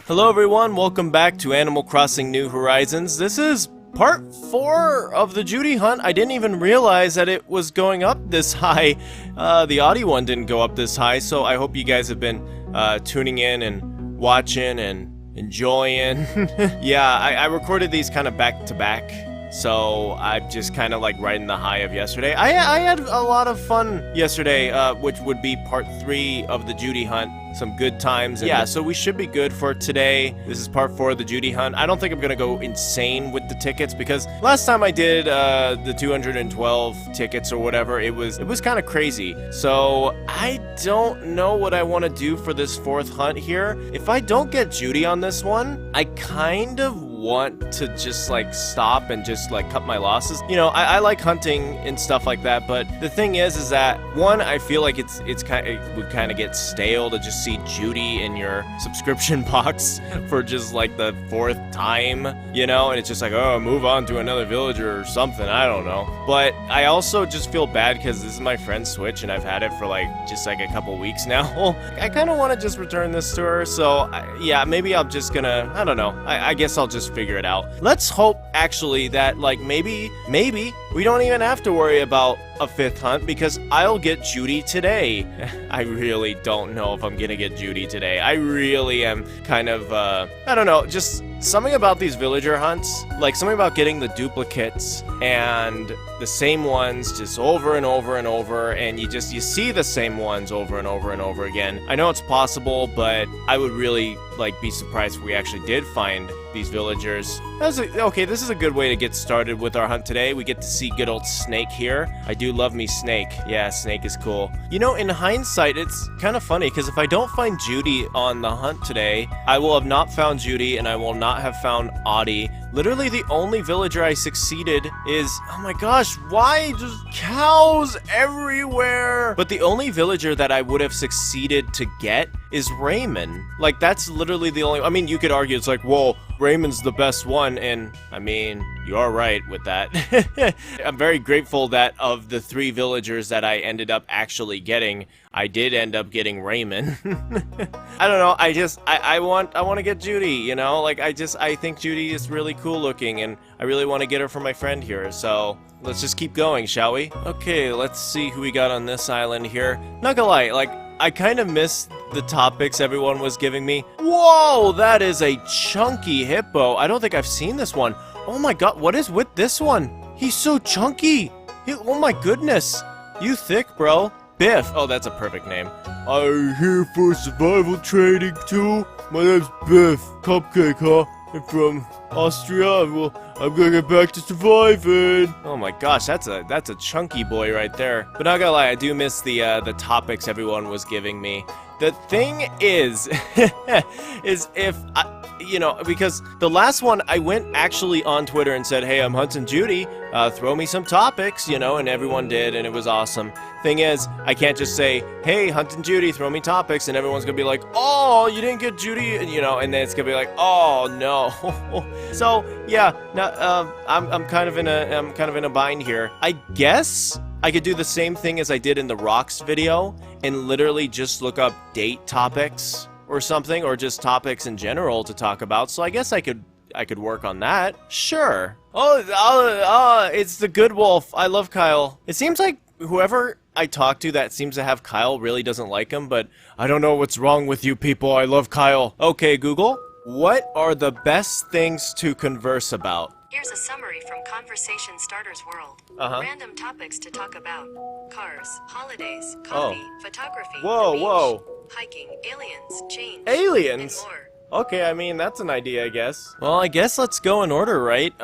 Hello everyone, welcome back to Animal Crossing New Horizons. This is part 4 of the Judy hunt. I didn't even realize that it was going up this high. The audio one didn't go up this high, so I hope you guys have been tuning in and watching and enjoying. Yeah, I recorded these kind of back to back, so I'm just kind of like riding the high of yesterday. I had a lot of fun yesterday, which would be part 3 of the Judy hunt. Some good times. And yeah, so we should be good for today. This is part 4 of the Judy hunt. I don't think I'm gonna go insane with the tickets because last time I did the 212 tickets or whatever, it was kind of crazy. So I don't know what I want to do for this 4th hunt here. If I don't get Judy on this one, I kind of want to just like stop and just like cut my losses. You know, I like hunting and stuff like that, but the thing is that one, I feel like it would kind of get stale to just see Judy in your subscription box for just like the 4th time, you know, and it's just like, oh, move on to another villager or something, I don't know. But I also just feel bad because this is my friend's Switch and I've had it for like just like a couple weeks now. I kind of want to just return this to her, so yeah, maybe I'm just gonna, I don't know, I guess I'll just figure it out. Let's hope actually that like maybe we don't even have to worry about a 5th hunt because I'll get Judy today. I really don't know if I'm gonna get Judy today. I really am kind of I don't know, just something about these villager hunts, like something about getting the duplicates and the same ones just over and over and over, and you see the same ones over and over and over again. I know it's possible, but I would really like be surprised if we actually did find these villagers. Okay, this is a good way to get started with our hunt today. We get to see good old Snake here. I do love me Snake. Yeah, Snake is cool. You know, in hindsight, it's kind of funny because if I don't find Judy on the hunt today, I will have not found Judy and I will not have found Audie. Literally the only villager I succeeded is, oh my gosh, why just cows everywhere? But the only villager that I would have succeeded to get is Raymond. Like, that's literally the only, I mean, you could argue it's like, whoa, Raymond's the best one, and I mean, you are right with that. I'm very grateful that of the 3 villagers that I ended up actually getting, I did end up getting Raymond. I don't know, I want to get Judy, you know? Like, I think Judy is really cool looking, and I really want to get her for my friend here, so let's just keep going, shall we? Okay, let's see who we got on this island here. Not gonna lie, like, I kind of missed the topics everyone was giving me. Whoa, that is a chunky hippo. I don't think I've seen this one. Oh my god, what is with this one? He's so chunky. Oh my goodness. You thick, bro. Biff. Oh, that's a perfect name. I'm here for survival training too. My name's Biff. Cupcake, huh? I'm from Austria. Well, I'm gonna get back to surviving. Oh my gosh, that's a chunky boy right there. But not gonna lie, I do miss the topics everyone was giving me. The thing is, is if you know, because the last one I went actually on Twitter and said, hey, I'm hunting Judy, throw me some topics, you know, and everyone did, and it was awesome. Thing is, I can't just say, hey, hunting Judy, throw me topics, and everyone's gonna be like, oh, you didn't get Judy, and, you know, and then it's gonna be like, oh no. So yeah, now I'm kind of in a bind here. I guess I could do the same thing as I did in the rocks video and literally just look up date topics or something, or just topics in general to talk about. So I guess I could work on that. Sure. Oh, it's the good wolf. I love Kyle. It seems like whoever I talk to that seems to have Kyle really doesn't like him, but I don't know what's wrong with you people. I love Kyle. Okay, Google, what are the best things to converse about? Here's a summary from Conversation Starter's World. Random topics to talk about. Cars, holidays, coffee, photography, the beach, hiking, aliens, change, aliens? and more. Okay, I mean, that's an idea, I guess. Well, I guess let's go in order, right?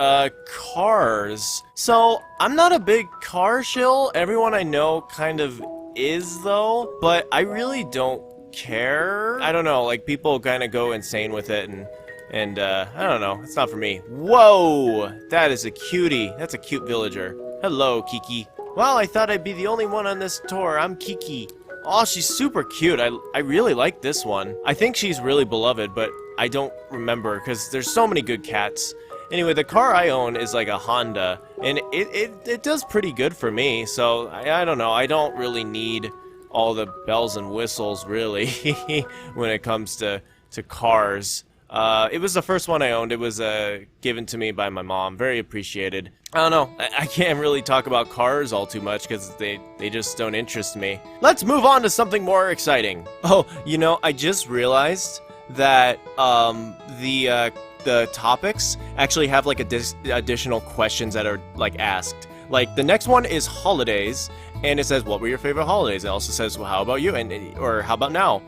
Cars. So, I'm not a big car shill. Everyone I know kind of is, though. But I really don't care. I don't know, like, people kind of go insane with it, and I don't know. It's not for me. Whoa! That is a cutie. That's a cute villager. Hello, Kiki. Well, I thought I'd be the only one on this tour. I'm Kiki. Oh, she's super cute. I really like this one. I think she's really beloved, but I don't remember because there's so many good cats. Anyway, the car I own is like a Honda, and it does pretty good for me, so I don't know. I don't really need all the bells and whistles, really, when it comes to cars. It was the first one I owned. It was given to me by my mom. Very appreciated. I don't know. I can't really talk about cars all too much because they just don't interest me. Let's move on to something more exciting. Oh, you know, I just realized that the topics actually have like additional questions that are like asked. Like the next one is holidays, and it says, what were your favorite holidays? It also says, well, how about you? Or how about now?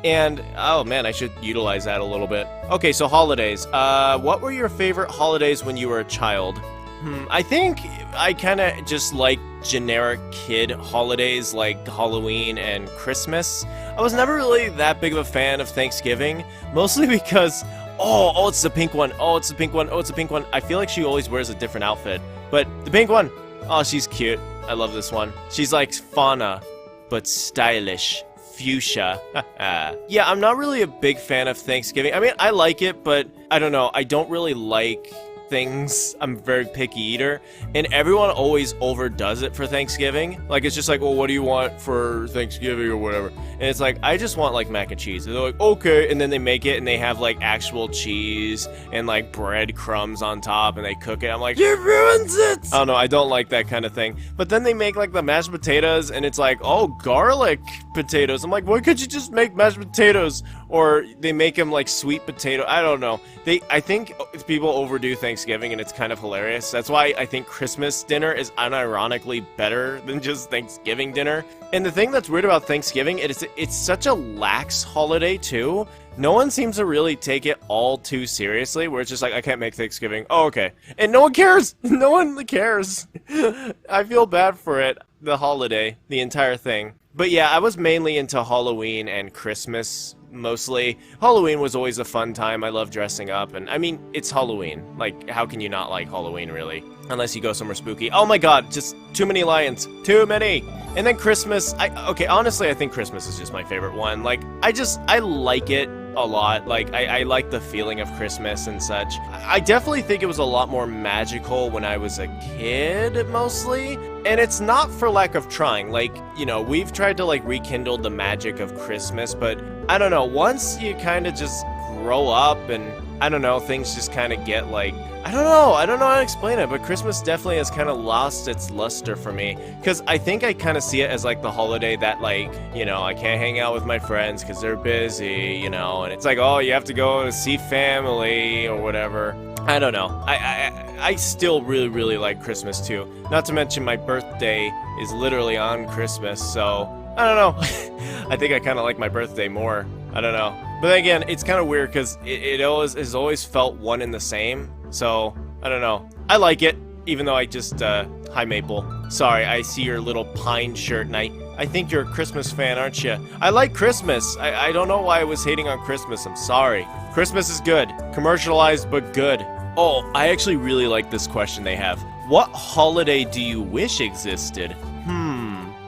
And, oh man, I should utilize that a little bit. Okay, so holidays. What were your favorite holidays when you were a child? I think I kind of just like generic kid holidays like Halloween and Christmas. I was never really that big of a fan of Thanksgiving, mostly because, oh, it's the pink one. Oh, it's the pink one. Oh, it's the pink one. I feel like she always wears a different outfit. But the pink one, oh, she's cute. I love this one. She's like fauna, but stylish. Fuchsia. Yeah, I'm not really a big fan of Thanksgiving. I mean, I like it, but I don't know. I don't really like things. I'm a very picky eater, and everyone always overdoes it for Thanksgiving. Like, it's just like, well, what do you want for Thanksgiving or whatever? And it's like, I just want like mac and cheese. And they're like, okay, and then they make it and they have like actual cheese and like bread crumbs on top and they cook it. I'm like, it ruins it. I don't know, I don't like that kind of thing. But then they make like the mashed potatoes and it's like, oh, garlic potatoes. I'm like, why could you just make mashed potatoes? Or they make them like sweet potato. I don't know. I think people overdo Thanksgiving and it's kind of hilarious. That's why I think Christmas dinner is unironically better than just Thanksgiving dinner. And the thing that's weird about Thanksgiving, it's such a lax holiday too. No one seems to really take it all too seriously, where it's just like, I can't make Thanksgiving. Oh, okay. And no one cares. No one cares. I feel bad for it. The holiday, the entire thing. But yeah, I was mainly into Halloween and Christmas, mostly. Halloween was always a fun time. I love dressing up, and I mean, it's Halloween. Like, how can you not like Halloween, really? Unless you go somewhere spooky. Oh my god, just too many lions. Too many! And then Christmas, okay, honestly, I think Christmas is just my favorite one. Like, I like it a lot. Like, I like the feeling of Christmas and such. I definitely think it was a lot more magical when I was a kid, mostly. And it's not for lack of trying. Like, you know, we've tried to, like, rekindle the magic of Christmas, but I don't know, once you kind of just grow up and, I don't know, things just kind of get, like, I don't know how to explain it, but Christmas definitely has kind of lost its luster for me, because I think I kind of see it as, like, the holiday that, like, you know, I can't hang out with my friends because they're busy, you know, and it's like, oh, you have to go to see family or whatever. I don't know. I still really, really like Christmas, too. Not to mention my birthday is literally on Christmas, so I don't know. I think I kind of like my birthday more. I don't know. But then again, it's kind of weird because it always has always felt one and the same. So, I don't know. I like it, even though I just, hi Maple. Sorry, I see your little pine shirt, and I think you're a Christmas fan, aren't you? I like Christmas. I don't know why I was hating on Christmas. I'm sorry. Christmas is good. Commercialized, but good. Oh, I actually really like this question they have. What holiday do you wish existed?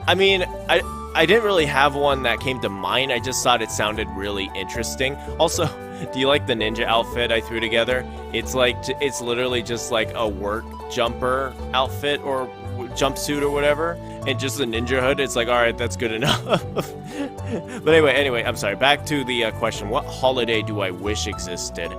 I mean, I didn't really have one that came to mind. I just thought it sounded really interesting. Also, do you like the ninja outfit I threw together? It's like, it's literally just like a work jumper outfit or jumpsuit or whatever, and just the ninja hood. It's like, all right, that's good enough. But anyway, I'm sorry. Back to the question. What holiday do I wish existed?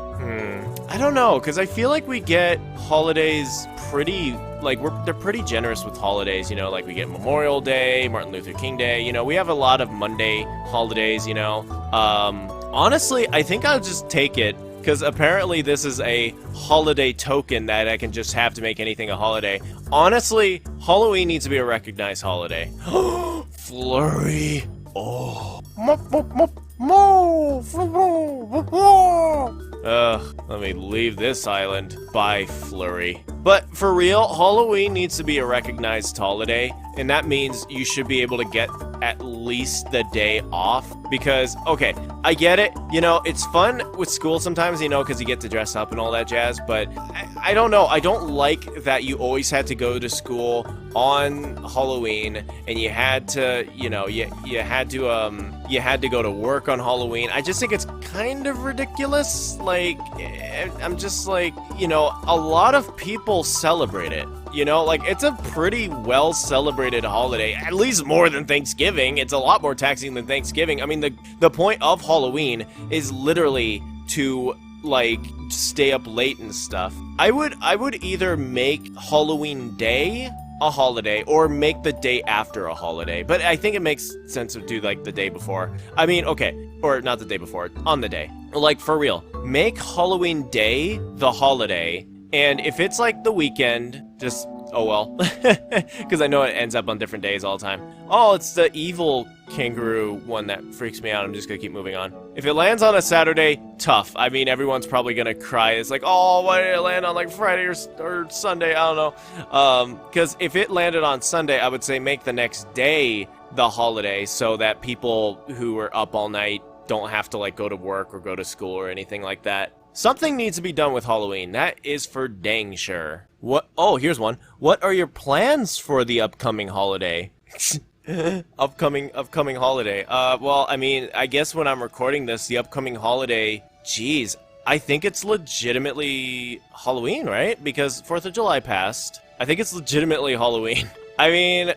I don't know, because I feel like we get holidays pretty, like, they're pretty generous with holidays, you know, like we get Memorial Day, Martin Luther King Day, you know, we have a lot of Monday holidays, you know. Honestly, I think I'll just take it, because apparently this is a holiday token that I can just have to make anything a holiday. Honestly, Halloween needs to be a recognized holiday. Flurry. Oh. Let me leave this island. Bye, Flurry. But for real, Halloween needs to be a recognized holiday, and that means you should be able to get at least the day off, because, okay, I get it, you know, it's fun with school sometimes, you know, because you get to dress up and all that jazz, but I don't know, I don't like that you always had to go to school on Halloween, and you had to, you know, you had to go to work on Halloween. I just think it's kind of ridiculous. Like, I'm just like, you know, a lot of people celebrate it. You know, like, it's a pretty well celebrated holiday, at least more than Thanksgiving. It's a lot more taxing than Thanksgiving. I mean, the point of Halloween is literally to like, stay up late and stuff. I would either make Halloween Day a holiday or make the day after a holiday. But I think it makes sense to do, like, the day before. I mean, okay, or not the day before, on the day. Like, for real, make Halloween Day the holiday, and if it's, like, the weekend, just, oh well. Because I know it ends up on different days all the time. Oh, it's the evil kangaroo one that freaks me out. I'm just gonna keep moving on. If it lands on a Saturday, tough. I mean, everyone's probably gonna cry. It's like, oh, why did it land on, like, Friday or Sunday? I don't know. Because if it landed on Sunday, I would say make the next day the holiday so that people who were up all night don't have to, like, go to work or go to school or anything like that. Something needs to be done with Halloween. That is for dang sure. What? Oh, here's one. What are your plans for the upcoming holiday? upcoming holiday. Well, I mean, I guess when I'm recording this, the upcoming holiday, geez, I think it's legitimately Halloween, right? Because 4th of July passed. I think it's legitimately Halloween. I mean,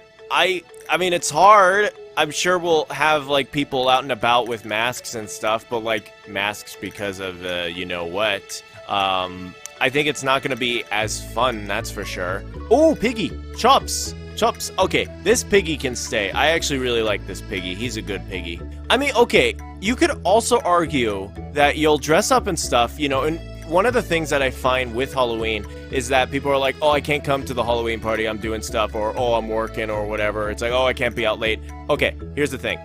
it's hard. I'm sure we'll have, like, people out and about with masks and stuff, but, like, masks because of the you-know-what. I think it's not gonna be as fun, that's for sure. Oh, Piggy! Chops! Chops! Okay, this Piggy can stay. I actually really like this Piggy. He's a good Piggy. I mean, okay, you could also argue that you'll dress up and stuff, you know, and one of the things that I find with Halloween is that people are like, oh, I can't come to the Halloween party, I'm doing stuff, or oh, I'm working, or whatever. It's like, oh, I can't be out late. Okay, here's the thing.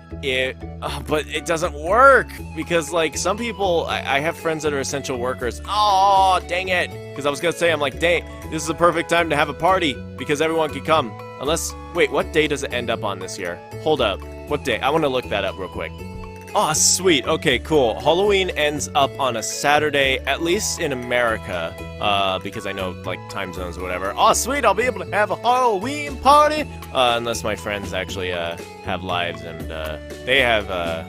But it doesn't work, because, like, some people, I have friends that are essential workers. Oh, dang it. Because I was going to say, I'm like, dang, this is the perfect time to have a party, because everyone can come. Unless, wait, what day does it end up on this year? Hold up. What day? I want to look that up real quick. Oh, sweet. Okay, cool. Halloween ends up on a Saturday, at least in America, because I know, like, time zones or whatever. Oh, sweet. I'll be able to have a Halloween party. Unless my friends actually have lives and yeah.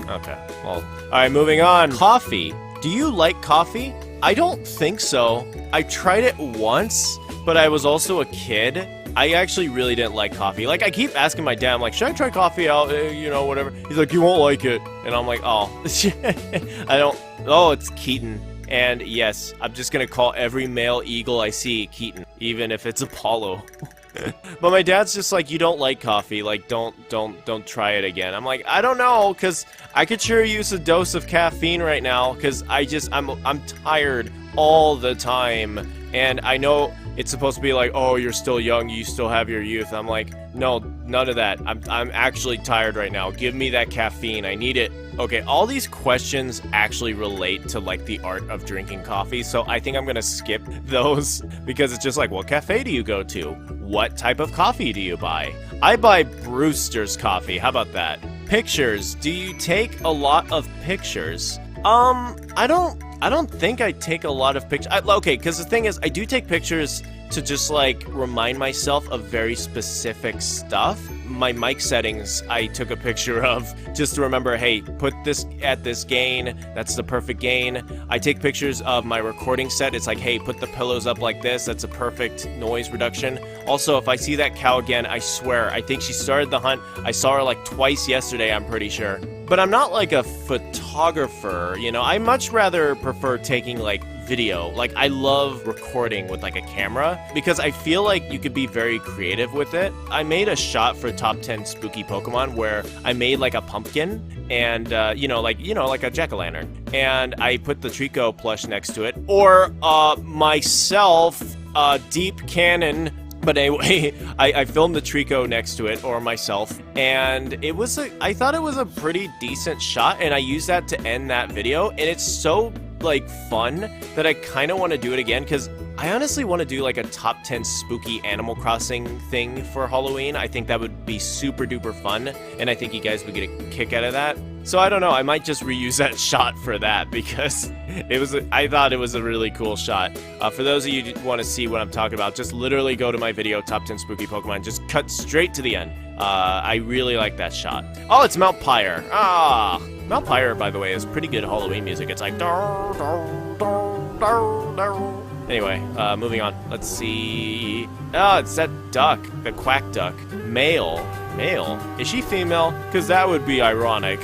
Okay. Well, all right, moving on. Coffee. Do you like coffee? I don't think so. I tried it once, but I was also a kid. I actually really didn't like coffee. Like, I keep asking my dad, I'm like, should I try coffee out? You know, whatever. He's like, you won't like it. And I'm like, oh. I don't. Oh, it's Keaton. And yes, I'm just gonna call every male eagle I see Keaton, even if it's Apollo. But my dad's just like, you don't like coffee. Like, don't try it again. I'm like, I don't know, because I could sure use a dose of caffeine right now, because I'm tired all the time. And I know it's supposed to be like, oh, you're still young, you still have your youth. I'm like, no, none of that. I'm actually tired right now. Give me that caffeine. I need it. Okay, all these questions actually relate to, like, the art of drinking coffee, so I think I'm gonna skip those, because it's just like, what cafe do you go to? What type of coffee do you buy? I buy Brewster's coffee. How about that? Pictures. Do you take a lot of pictures? I don't think I take a lot of pictures. Okay, because the thing is, I do take pictures to just, like, remind myself of very specific stuff. My mic settings, I took a picture of just to remember, hey, put this at this gain. That's the perfect gain. I take pictures of my recording set. It's like, hey, put the pillows up like this. That's a perfect noise reduction. Also, if I see that cow again, I swear, I think she started the hunt. I saw her, like, twice yesterday, I'm pretty sure. But I'm not, like, a photographer, you know? I much rather prefer taking, like, video. Like, I love recording with, like, a camera, because I feel like you could be very creative with it. I made a shot for Top 10 Spooky Pokemon where I made, like, a pumpkin and, like a jack-o'-lantern. And I put the Treecko plush next to it. Or, myself, deep canon. But anyway, I filmed the Treecko next to it, or myself, and I thought it was a pretty decent shot, and I used that to end that video, and it's so, like, fun that I kind of want to do it again, because I honestly want to do, like, a top 10 spooky Animal Crossing thing for Halloween. I think that would be super duper fun, and I think you guys would get a kick out of that. So I don't know, I might just reuse that shot for that, because I thought it was a really cool shot. For those of you who want to see what I'm talking about, just literally go to my video, Top 10 Spooky Pokemon, just cut straight to the end. I really like that shot. Oh, it's Mount Pyre. Ah, Mount Pyre, by the way, is pretty good Halloween music. It's like... Anyway, moving on. Let's see... Oh, it's that duck, the quack duck. Male. Male? Is she female? Because that would be ironic.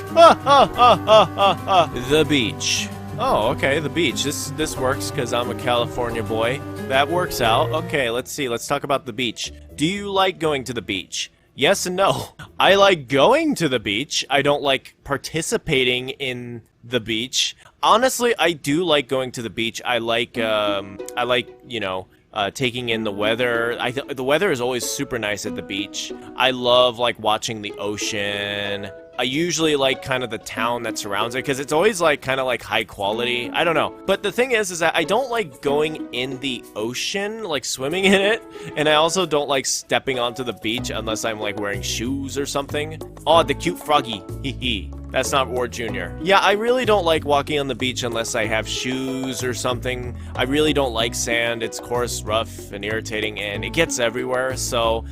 The beach. Oh, okay, the beach. This works because I'm a California boy. That works out. Okay, let's see. Let's talk about the beach. Do you like going to the beach? Yes and no. I like going to the beach. I don't like participating in the beach. Honestly, I do like going to the beach. I like, you know, taking in the weather. The weather is always super nice at the beach. I love, like, watching the ocean. I usually like kind of the town that surrounds it because it's always like kind of like high quality. I don't know. But the thing is that I don't like going in the ocean, like swimming in it. And I also don't like stepping onto the beach unless I'm like wearing shoes or something. Oh, the cute froggy. Hee hee. That's not Ward Jr. Yeah, I really don't like walking on the beach unless I have shoes or something. I really don't like sand. It's coarse, rough, and irritating, and it gets everywhere. So,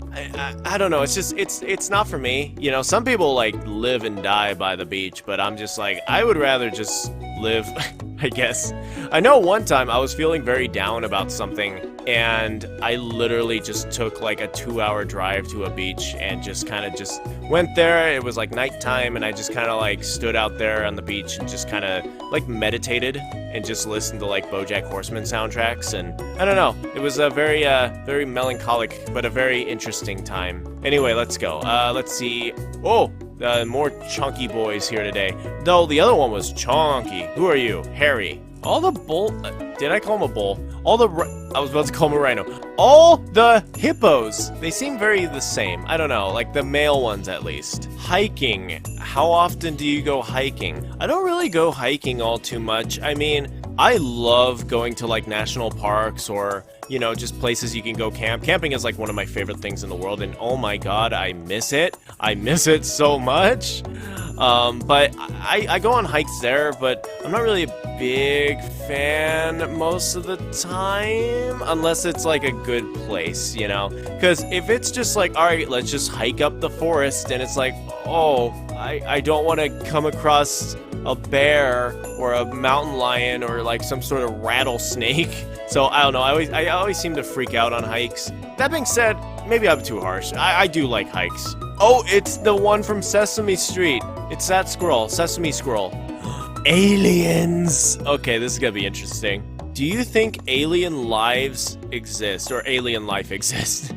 I don't know. It's just, it's not for me. You know, some people like live and die by the beach, but I'm just like, I would rather just live, I guess. I know one time I was feeling very down about something, and I literally just took like a 2-hour drive to a beach and just kind of just went there. It was like nighttime, and I just kind of like stood out there on the beach and just kind of like meditated and just listened to like BoJack Horseman soundtracks. And I don't know, it was a very very melancholic but a very interesting time. Anyway, let's go. Let's see. Oh, more chunky boys here today. Though the other one was chunky. Who are you? Harry. All the bull... did I call him a bull? All the... I was about to call him a rhino. All the hippos. They seem very the same. I don't know. Like the male ones, at least. Hiking. How often do you go hiking? I don't really go hiking all too much. I mean, I love going to like national parks or... you know, just places you can go camp. Camping is like one of my favorite things in the world, and oh my god, I miss it. I miss it so much. But I go on hikes there, but I'm not really a big fan most of the time, unless it's like a good place, you know? Because if it's just like, alright, let's just hike up the forest, and it's like, oh, I don't want to come across a bear or a mountain lion or like some sort of rattlesnake. So I don't know, I always seem to freak out on hikes. That being said, maybe I'm too harsh. I do like hikes. Oh, it's the one from Sesame Street. It's that squirrel, Sesame Squirrel. Aliens! Okay, this is gonna be interesting. Do you think alien lives exist, or alien life exists?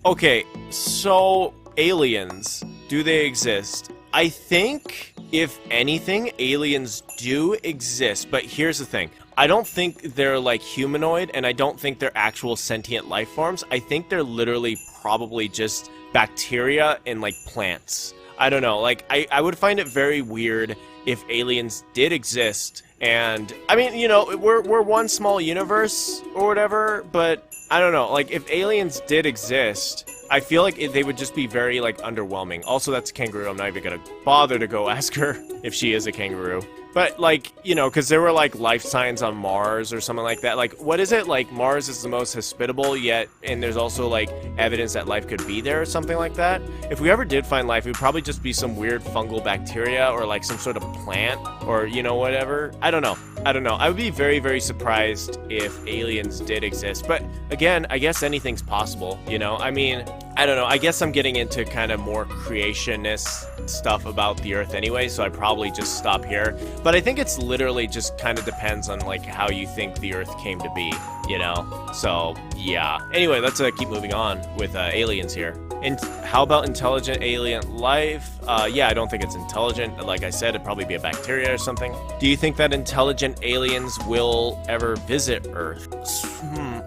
Okay, so aliens, do they exist? I think, if anything, aliens do exist, but here's the thing. I don't think they're like humanoid, and I don't think they're actual sentient life forms. I think they're literally probably just bacteria and like plants. I don't know, like I would find it very weird if aliens did exist. And I mean, you know, we're one small universe or whatever, but I don't know, like if aliens did exist, I feel like they would just be very like underwhelming. Also, that's a kangaroo. I'm not even gonna bother to go ask her if she is a kangaroo. But like, you know, because there were like life signs on Mars or something like that. Like, what is it? Like, Mars is the most hospitable yet, and there's also like evidence that life could be there or something like that. If we ever did find life, it would probably just be some weird fungal bacteria or like some sort of plant or, you know, whatever. I don't know. I would be very, very surprised if aliens did exist. But again, I guess anything's possible, you know? I mean, I don't know. I guess I'm getting into kind of more creationist stuff about the Earth anyway, so I probably just stop here. But I think it's literally just kind of depends on like how you think the Earth came to be, you know? So, yeah. Anyway, let's keep moving on with aliens here. And how about intelligent alien life? Yeah, I don't think it's intelligent. Like I said, it'd probably be a bacteria or something. Do you think that intelligent aliens will ever visit Earth?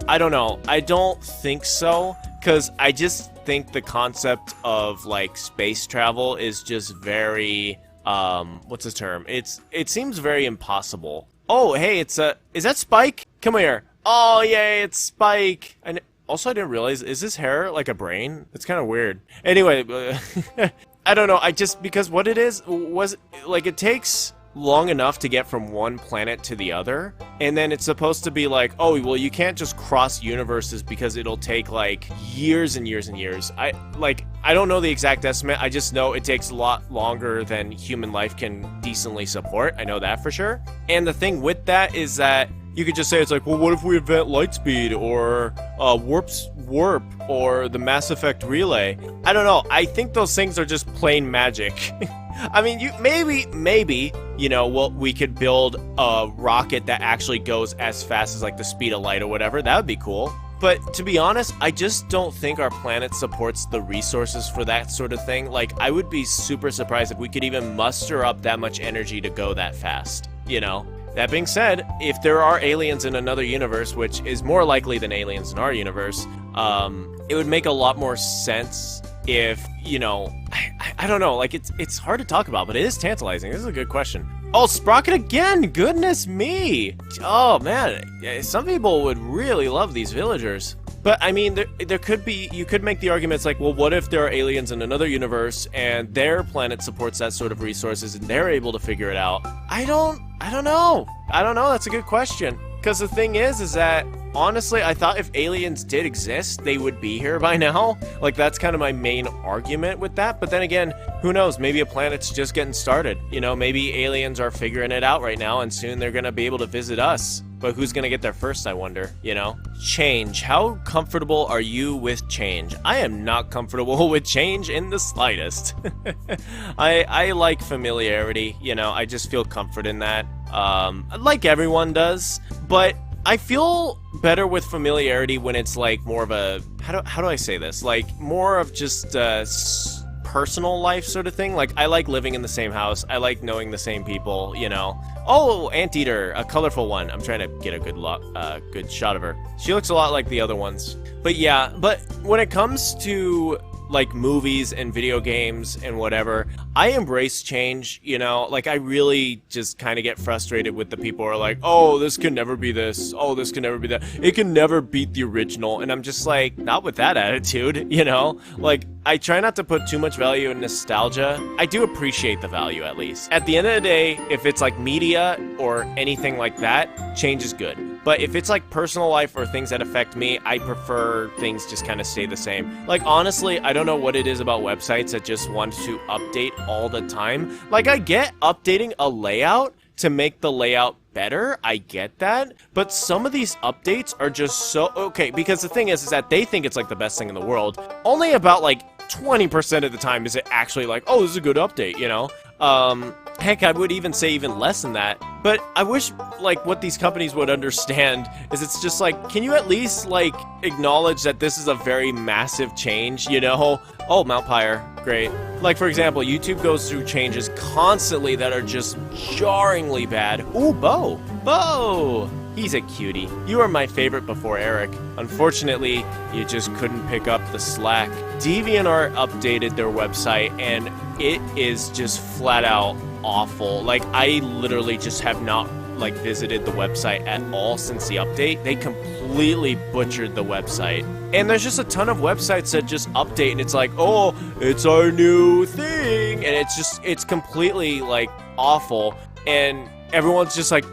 I don't know. I don't think so, because I just think the concept of like space travel is just very, what's the term? It seems very impossible. Oh, hey, is that Spike? Come here. Oh, yay, it's Spike. And also, I didn't realize, is his hair like a brain? It's kind of weird. Anyway, I don't know. Because what it is, was, like, it takes long enough to get from one planet to the other, and then it's supposed to be like, oh, well, you can't just cross universes because it'll take, like, years and years and years. I don't know the exact estimate. I just know it takes a lot longer than human life can decently support. I know that for sure. And the thing with that is that you could just say, it's like, well, what if we invent Lightspeed or Warp or the Mass Effect Relay? I don't know. I think those things are just plain magic. I mean, maybe, you know, we could build a rocket that actually goes as fast as like the speed of light or whatever. That would be cool. But to be honest, I just don't think our planet supports the resources for that sort of thing. Like, I would be super surprised if we could even muster up that much energy to go that fast, you know? That being said, if there are aliens in another universe, which is more likely than aliens in our universe, it would make a lot more sense if, you know, I don't know, like, it's hard to talk about, but it is tantalizing. This is a good question. Oh, Sprocket again! Goodness me! Oh, man, some people would really love these villagers. But, I mean, there could be, you could make the argument, it's like, well, what if there are aliens in another universe, and their planet supports that sort of resources, and they're able to figure it out? I don't know. That's a good question. Because the thing is that, honestly, I thought if aliens did exist, they would be here by now. Like, that's kind of my main argument with that. But then again, who knows? Maybe a planet's just getting started. You know, maybe aliens are figuring it out right now, and soon they're going to be able to visit us. But who's going to get there first, I wonder, you know? Change. How comfortable are you with change? I am not comfortable with change in the slightest. I like familiarity, you know? I just feel comfort in that. Like everyone does. But I feel better with familiarity when it's like more of a... How do I say this? Like, more of just personal life sort of thing. Like, I like living in the same house. I like knowing the same people, you know? Oh, Anteater, a colorful one. I'm trying to get a good shot of her. She looks a lot like the other ones. But yeah, but when it comes to like movies and video games and whatever, I embrace change, you know? Like, I really just kind of get frustrated with the people who are like, oh, this can never be this. Oh, this can never be that. It can never beat the original. And I'm just like, not with that attitude, you know? Like, I try not to put too much value in nostalgia. I do appreciate the value, at least. At the end of the day, if it's like media or anything like that, change is good. But if it's like personal life or things that affect me, I prefer things just kind of stay the same. Like, honestly, I don't know what it is about websites that just want to update all the time. Like, I get updating a layout to make the layout better. I get that. But some of these updates are just so... Okay, because the thing is that they think it's like the best thing in the world. Only about like 20% of the time is it actually like, oh, this is a good update, you know? Heck, I would even say even less than that. But I wish, like, what these companies would understand is it's just like, can you at least, like, acknowledge that this is a very massive change, you know? Oh, Mount Pyre, great. Like, for example, YouTube goes through changes constantly that are just jarringly bad. Ooh, Bo! Bo! He's a cutie. You were my favorite before Eric. Unfortunately, you just couldn't pick up the slack. DeviantArt updated their website, and it is just flat out awful. Like, I literally just have not, like, visited the website at all since the update. They completely butchered the website. And there's just a ton of websites that just update, and it's like, oh, it's our new thing. And it's completely, like, awful. And everyone's just like,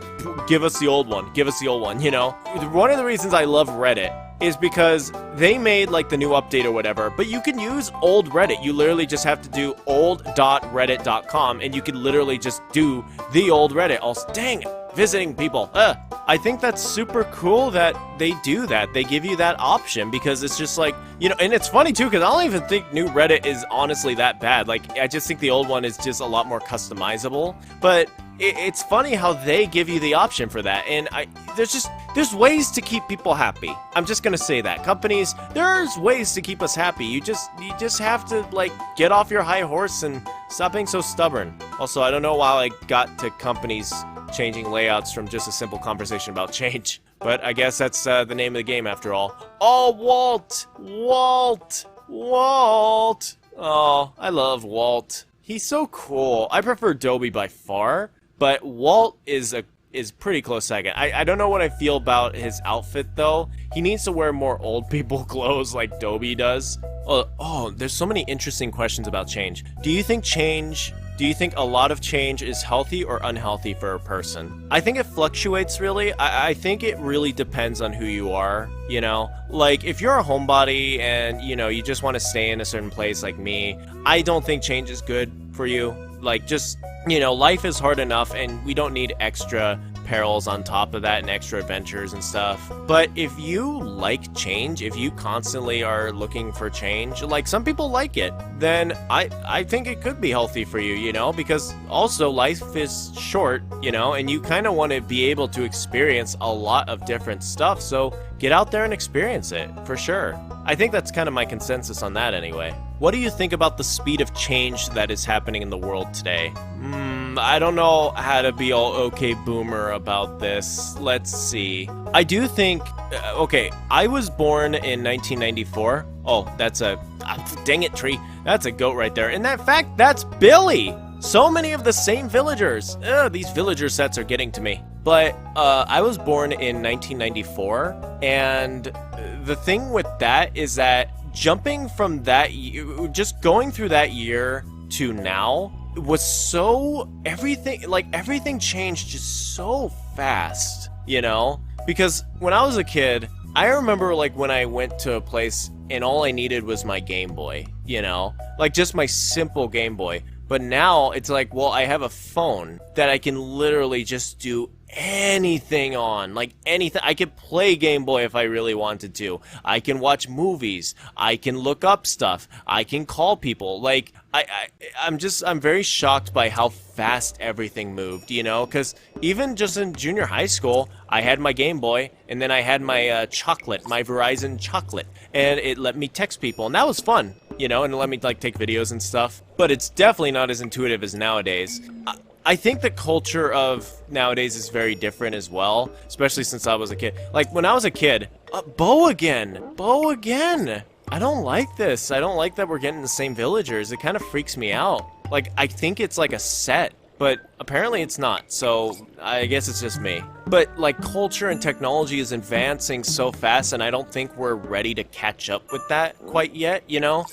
give us the old one, you know? One of the reasons I love Reddit is because they made like the new update or whatever, but you can use old Reddit. You literally just have to do old.reddit.com and you can literally just do the old Reddit. Also, dang it, visiting people. I think that's super cool that they do that. They give you that option because it's just like, you know, and it's funny too because I don't even think new Reddit is honestly that bad. Like, I just think the old one is just a lot more customizable, but it's funny how they give you the option for that, and there's ways to keep people happy. I'm just gonna say that. Companies, there's ways to keep us happy. You just have to, like, get off your high horse and stop being so stubborn. Also, I don't know why I got to companies changing layouts from just a simple conversation about change, but I guess that's the name of the game after all. Oh, Walt! Oh, I love Walt. He's so cool. I prefer Dobie by far. But Walt is pretty close second. I don't know what I feel about his outfit, though. He needs to wear more old people clothes like Dobie does. Oh, there's so many interesting questions about change. Do you think a lot of change is healthy or unhealthy for a person? I think it fluctuates, really. I think it really depends on who you are, you know? Like, if you're a homebody and, you know, you just want to stay in a certain place like me, I don't think change is good for you. Like, just, you know, life is hard enough and we don't need extra perils on top of that and extra adventures and stuff. But if you like change, if you constantly are looking for change, like some people like it, then I think it could be healthy for you, you know, because also life is short, you know, and you kind of want to be able to experience a lot of different stuff. So get out there and experience it, for sure. I think that's kind of my consensus on that anyway. What do you think about the speed of change that is happening in the world today? I don't know how to be all okay boomer about this. Let's see. I do think, okay, I was born in 1994. Oh, that's dang it, Tree. That's a goat right there. And that fact, that's Billy. So many of the same villagers. These villager sets are getting to me. But I was born in 1994, and the thing with that is that jumping from that, just going through that year to now was so, everything changed just so fast, you know? Because when I was a kid, I remember like when I went to a place and all I needed was my Game Boy, you know? Like just my simple Game Boy. But now it's like, well, I have a phone that I can literally just do anything on, like anything. I could play Game Boy if I really wanted to. I can watch movies. I can look up stuff. I can call people. Like, I'm very shocked by how fast everything moved, you know? Because even just in junior high school, I had my Game Boy, and then I had my chocolate, my Verizon chocolate, and it let me text people, and that was fun, you know, and it let me like take videos and stuff. But it's definitely not as intuitive as nowadays. I think the culture of nowadays is very different as well, especially since I was a kid. Like, when I was a kid, Bo again! I don't like this. I don't like that we're getting the same villagers. It kind of freaks me out. Like, I think it's like a set, but apparently it's not, so I guess it's just me. But, like, culture and technology is advancing so fast, and I don't think we're ready to catch up with that quite yet, you know?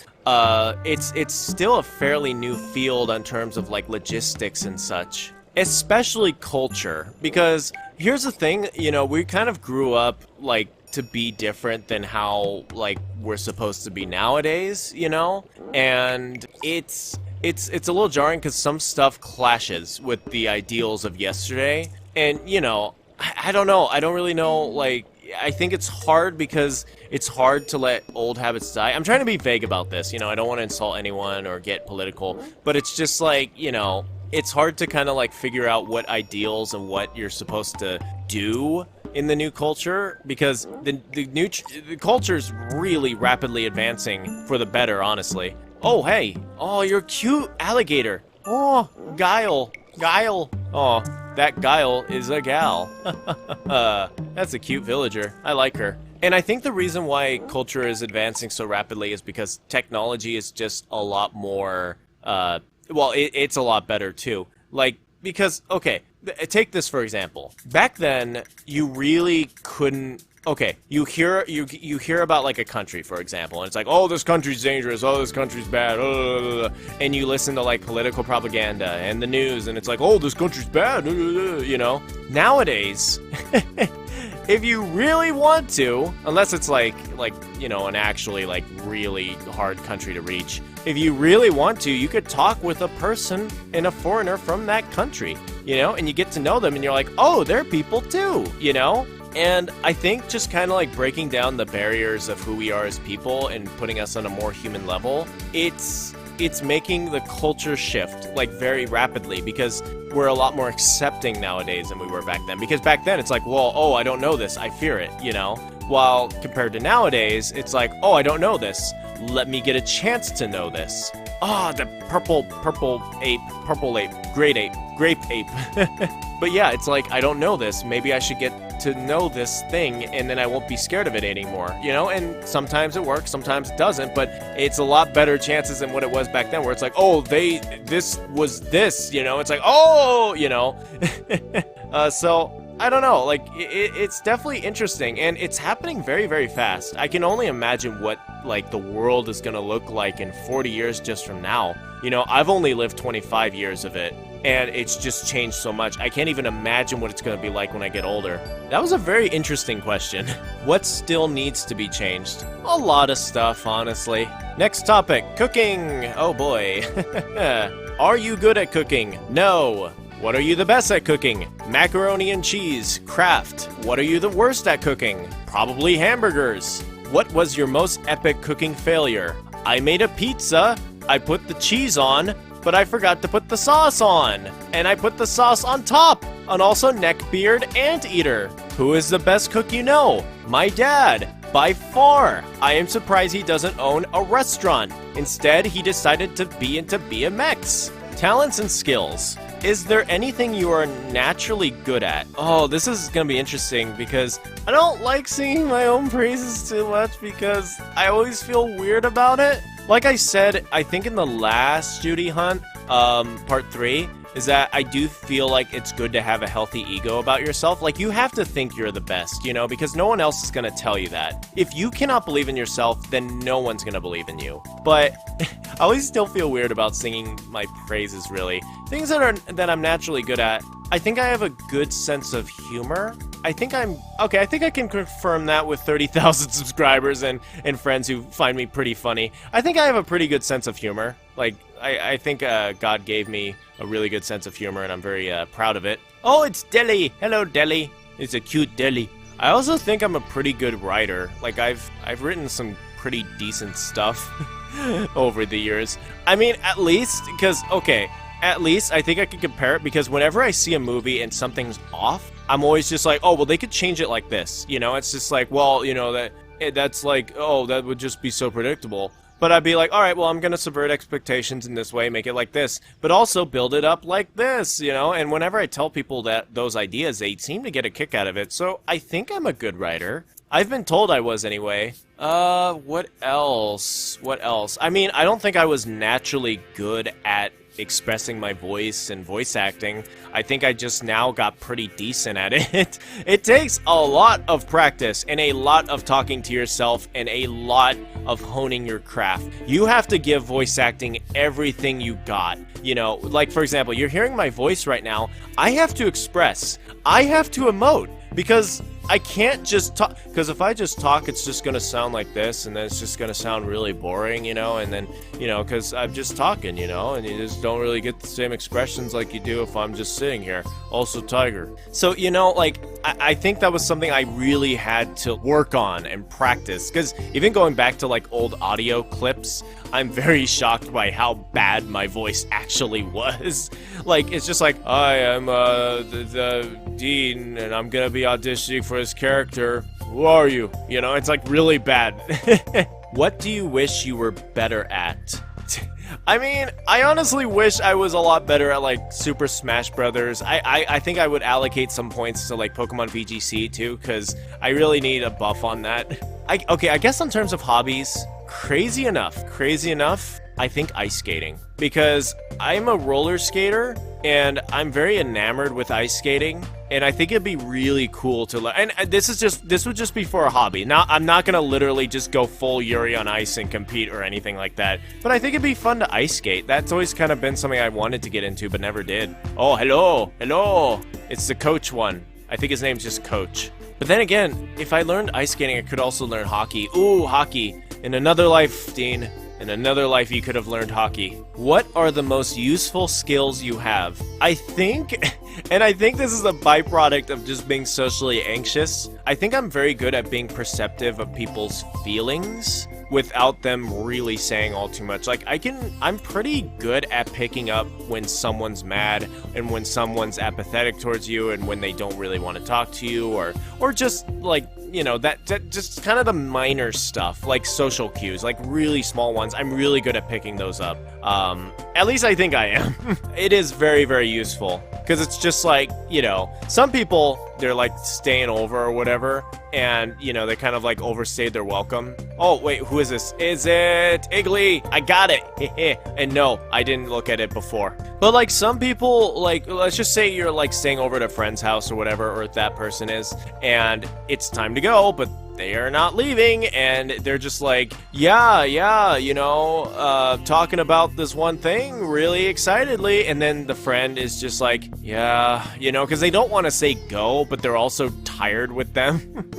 It's still a fairly new field in terms of like logistics and such, especially culture, because here's the thing, you know, we kind of grew up like to be different than how like we're supposed to be nowadays, you know, and it's a little jarring because some stuff clashes with the ideals of yesterday, and you know, I don't know, I don't really know, like, I think it's hard because it's hard to let old habits die. I'm trying to be vague about this, you know, I don't want to insult anyone or get political, but it's just like, you know, it's hard to kind of like figure out what ideals and what you're supposed to do in the new culture, because the culture's really rapidly advancing for the better, honestly. Oh, hey. Oh, you're cute, alligator. Oh, Guile. Oh, that Guile is a gal. That's a cute villager. I like her. And I think the reason why culture is advancing so rapidly is because technology is just a lot more, well, it's a lot better too. Like, because, okay, take this for example. Back then, you really couldn't, okay, you hear about like a country, for example, and it's like, oh, this country's dangerous, oh, this country's bad, and you listen to like political propaganda and the news, and it's like, oh, this country's bad, you know? Nowadays, if you really want to, unless it's like, you know, an actually like really hard country to reach, if you really want to, you could talk with a person and a foreigner from that country, you know, and you get to know them and you're like, oh, they're people too, you know? And I think just kind of like breaking down the barriers of who we are as people and putting us on a more human level, it's making the culture shift like very rapidly, because we're a lot more accepting nowadays than we were back then. Because back then it's like, well, oh, I don't know this, I fear it, you know? While compared to nowadays, it's like, oh, I don't know this, let me get a chance to know this. Ah, the purple ape, grape ape. But yeah, it's like, I don't know this, maybe I should get to know this thing, and then I won't be scared of it anymore, you know? And sometimes it works, sometimes it doesn't, but it's a lot better chances than what it was back then, where it's like, oh, this was this, you know? It's like, oh, you know? So, I don't know, like, it's definitely interesting, and it's happening very, very fast. I can only imagine what, like, the world is gonna look like in 40 years just from now. You know, I've only lived 25 years of it, and it's just changed so much. I can't even imagine what it's gonna be like when I get older. That was a very interesting question. What still needs to be changed? A lot of stuff, honestly. Next topic, cooking. Oh boy. Are you good at cooking? No. What are you the best at cooking? Macaroni and cheese. Craft. What are you the worst at cooking? Probably hamburgers. What was your most epic cooking failure? I made a pizza. I put the cheese on, but I forgot to put the sauce on. And I put the sauce on top. And also neckbeard anteater. Who is the best cook you know? My dad. By far. I am surprised he doesn't own a restaurant. Instead, he decided to be into BMX. Talents and skills. Is there anything you are naturally good at? Oh, this is gonna be interesting because I don't like singing my own praises too much because I always feel weird about it. Like I said, I think in the last Judy hunt, part 3, is that I do feel like it's good to have a healthy ego about yourself. Like, you have to think you're the best, you know, because no one else is gonna tell you that. If you cannot believe in yourself, then no one's gonna believe in you. But I always still feel weird about singing my praises, really. Things that I'm naturally good at. I think I have a good sense of humor. I think I can confirm that with 30,000 subscribers and friends who find me pretty funny. I think I have a pretty good sense of humor. Like, I think God gave me a really good sense of humor, and I'm very proud of it. Oh, it's Deli! Hello, Deli! It's a cute Deli. I also think I'm a pretty good writer. Like, I've written some pretty decent stuff over the years. I mean, at least, because, okay, at least I think I can compare it, because whenever I see a movie and something's off, I'm always just like, oh, well, they could change it like this. You know, it's just like, well, you know, that's like, oh, that would just be so predictable. But I'd be like, all right, well, I'm going to subvert expectations in this way, make it like this, but also build it up like this, you know? And whenever I tell people those ideas, they seem to get a kick out of it. So I think I'm a good writer. I've been told I was anyway. What else? What else? I mean, I don't think I was naturally good at expressing my voice and voice acting. I think I just now got pretty decent at it. It takes a lot of practice and a lot of talking to yourself and a lot of honing your craft. You have to give voice acting everything you got. You know, like, for example, you're hearing my voice right now. I have to express. I have to emote, because I can't just talk, because if I just talk, it's just going to sound like this, and then it's just going to sound really boring, you know, and then, you know, because I'm just talking, you know, and you just don't really get the same expressions like you do if I'm just sitting here. Also, Tiger. So, you know, like, I think that was something I really had to work on and practice, because even going back to, like, old audio clips, I'm very shocked by how bad my voice actually was. Like, it's just like, I am the Dean, and I'm gonna be auditioning for his character. Who are you? You know, it's like really bad. What do you wish you were better at? I mean, I honestly wish I was a lot better at, like, Super Smash Brothers. I think I would allocate some points to, like, Pokemon VGC too, because I really need a buff on that. Okay, I guess in terms of hobbies, crazy enough, I think ice skating. Because I'm a roller skater, and I'm very enamored with ice skating, and I think it'd be really cool to learn. And this would just be for a hobby. Now, I'm not gonna literally just go full Yuri on ice and compete or anything like that, but I think it'd be fun to ice skate. That's always kind of been something I wanted to get into, but never did. Oh, hello! It's the coach one. I think his name's just Coach. But then again, if I learned ice skating, I could also learn hockey. Ooh, hockey. In another life, Dean. In another life, you could have learned hockey. What are the most useful skills you have? I think, and I think this is a byproduct of just being socially anxious, I think I'm very good at being perceptive of people's feelings without them really saying all too much. Like, I'm pretty good at picking up when someone's mad and when someone's apathetic towards you and when they don't really want to talk to you, or just, like, you know, that just kind of the minor stuff, like social cues, like really small ones. I'm really good at picking those up. At least I think I am. It is very, very useful, because it's just like, you know, some people, they're like staying over or whatever, and, you know, they kind of like overstayed their welcome. Oh, wait, who is this? Is it Iggly? I got it. And no, I didn't look at it before. But, like, some people, like, let's just say you're, like, staying over at a friend's house or whatever, or if that person is, and it's time to go, but they are not leaving, and they're just like, yeah, you know, talking about this one thing really excitedly, and then the friend is just like, yeah, you know, because they don't want to say go, but they're also tired with them.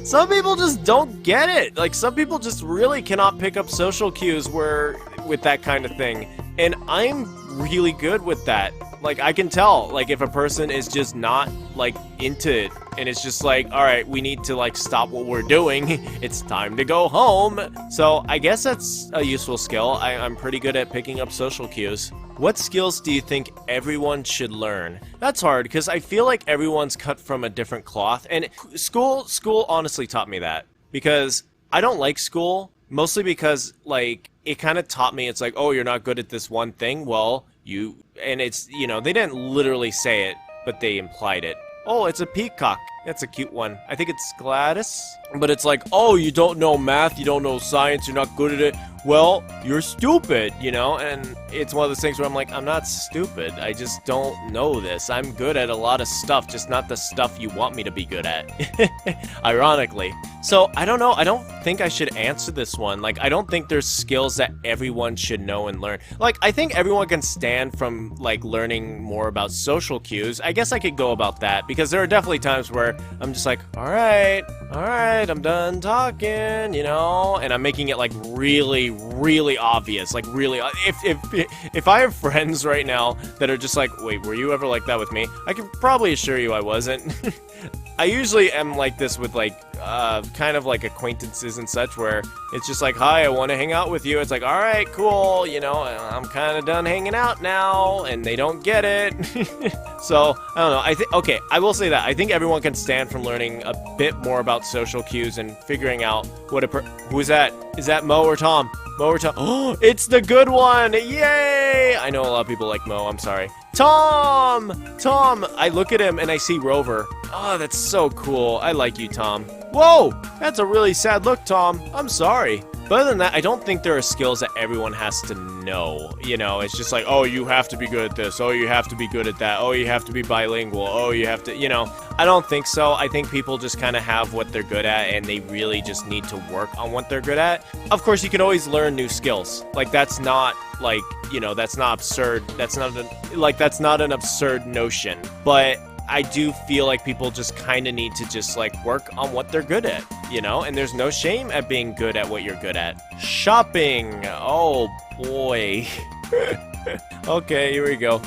Some people just don't get it. Like, some people just really cannot pick up social cues with that kind of thing. And I'm really good with that. Like, I can tell, like, if a person is just not, like, into it, and it's just like, all right, we need to, like, stop what we're doing. It's time to go home. So I guess that's a useful skill. I'm pretty good at picking up social cues. What skills do you think everyone should learn? That's hard, because I feel like everyone's cut from a different cloth. And school honestly taught me that. Because I don't like school, mostly because, like, it kind of taught me, it's like, oh, you're not good at this one thing? Well, and it's, you know, they didn't literally say it, but they implied it. Oh, it's a peacock. That's a cute one. I think it's Gladys. But it's like, oh, you don't know math, you don't know science, you're not good at it. Well, you're stupid, you know? And it's one of those things where I'm like, I'm not stupid. I just don't know this. I'm good at a lot of stuff, just not the stuff you want me to be good at. Ironically. So, I don't know. I don't think I should answer this one. Like, I don't think there's skills that everyone should know and learn. Like, I think everyone can stand from, like, learning more about social cues. I guess I could go about that, because there are definitely times where I'm just like, all right, I'm done talking, you know? And I'm making it, like, really, really obvious. Like, really, if I have friends right now that are just like, wait, were you ever like that with me? I can probably assure you I wasn't. I usually am like this with, like, kind of like acquaintances and such, where it's just like, hi, I want to hang out with you. It's like, all right, cool, you know, I'm kind of done hanging out now, and they don't get it. So, I don't know, okay, I will say that I think everyone can stand from learning a bit more about social cues and figuring out what who is that? Is that Mo or Tom? Mo or Tom? Oh, it's the good one! Yay! I know a lot of people like Mo, I'm sorry. Tom! I look at him and I see Rover. Oh, that's so cool. I like you, Tom. Whoa! That's a really sad look, Tom. I'm sorry. But other than that, I don't think there are skills that everyone has to know. You know, it's just like, oh, you have to be good at this. Oh, you have to be good at that. Oh, you have to be bilingual. Oh, you have to, you know. I don't think so. I think people just kind of have what they're good at, and they really just need to work on what they're good at. Of course, you can always learn new skills. Like, that's not, like, you know, that's not absurd. That's not an absurd notion. But I do feel like people just kind of need to just, like, work on what they're good at, you know? And there's no shame at being good at what you're good at. Shopping! Oh, boy. Okay, here we go.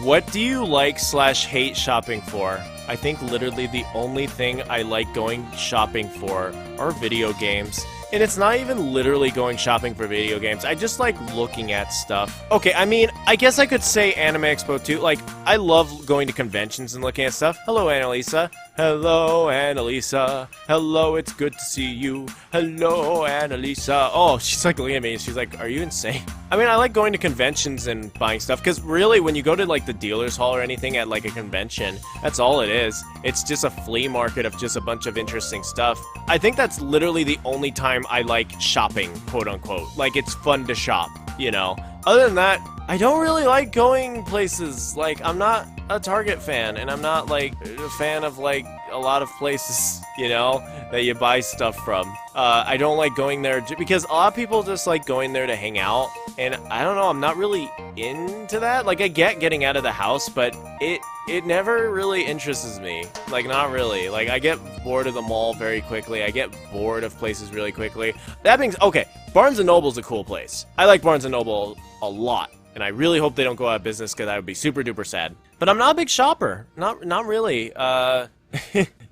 What do you like/hate shopping for? I think literally the only thing I like going shopping for are video games. And it's not even literally going shopping for video games. I just like looking at stuff. Okay, I mean, I guess I could say Anime Expo too. Like, I love going to conventions and looking at stuff. Hello, Annalisa. Hello, Annalisa. Hello, it's good to see you. Hello, Annalisa. Oh, she's like looking at me and she's like, are you insane? I mean, I like going to conventions and buying stuff, because really, when you go to, like, the dealer's hall or anything at, like, a convention, that's all it is. It's just a flea market of just a bunch of interesting stuff. I think that's literally the only time I like shopping, quote-unquote. Like, it's fun to shop, you know? Other than that, I don't really like going places. Like, I'm not a Target fan, and I'm not, like, a fan of, like, a lot of places, you know, that you buy stuff from. I don't like going there because a lot of people just like going there to hang out, and I don't know, I'm not really into that. Like, I get getting out of the house, but it never really interests me. Like, not really. Like, I get bored of the mall very quickly. I get bored of places really quickly. That means, okay, Barnes & Noble's a cool place. I like Barnes & Noble a lot, and I really hope they don't go out of business, because I would be super duper sad. But I'm not a big shopper. Not really.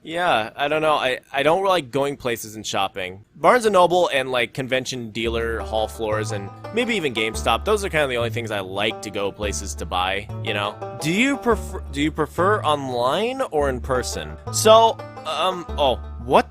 Yeah, I don't know. I don't like going places and shopping. Barnes & Noble and, like, convention dealer hall floors and maybe even GameStop, those are kind of the only things I like to go places to buy, you know? Do you prefer online or in person? So, what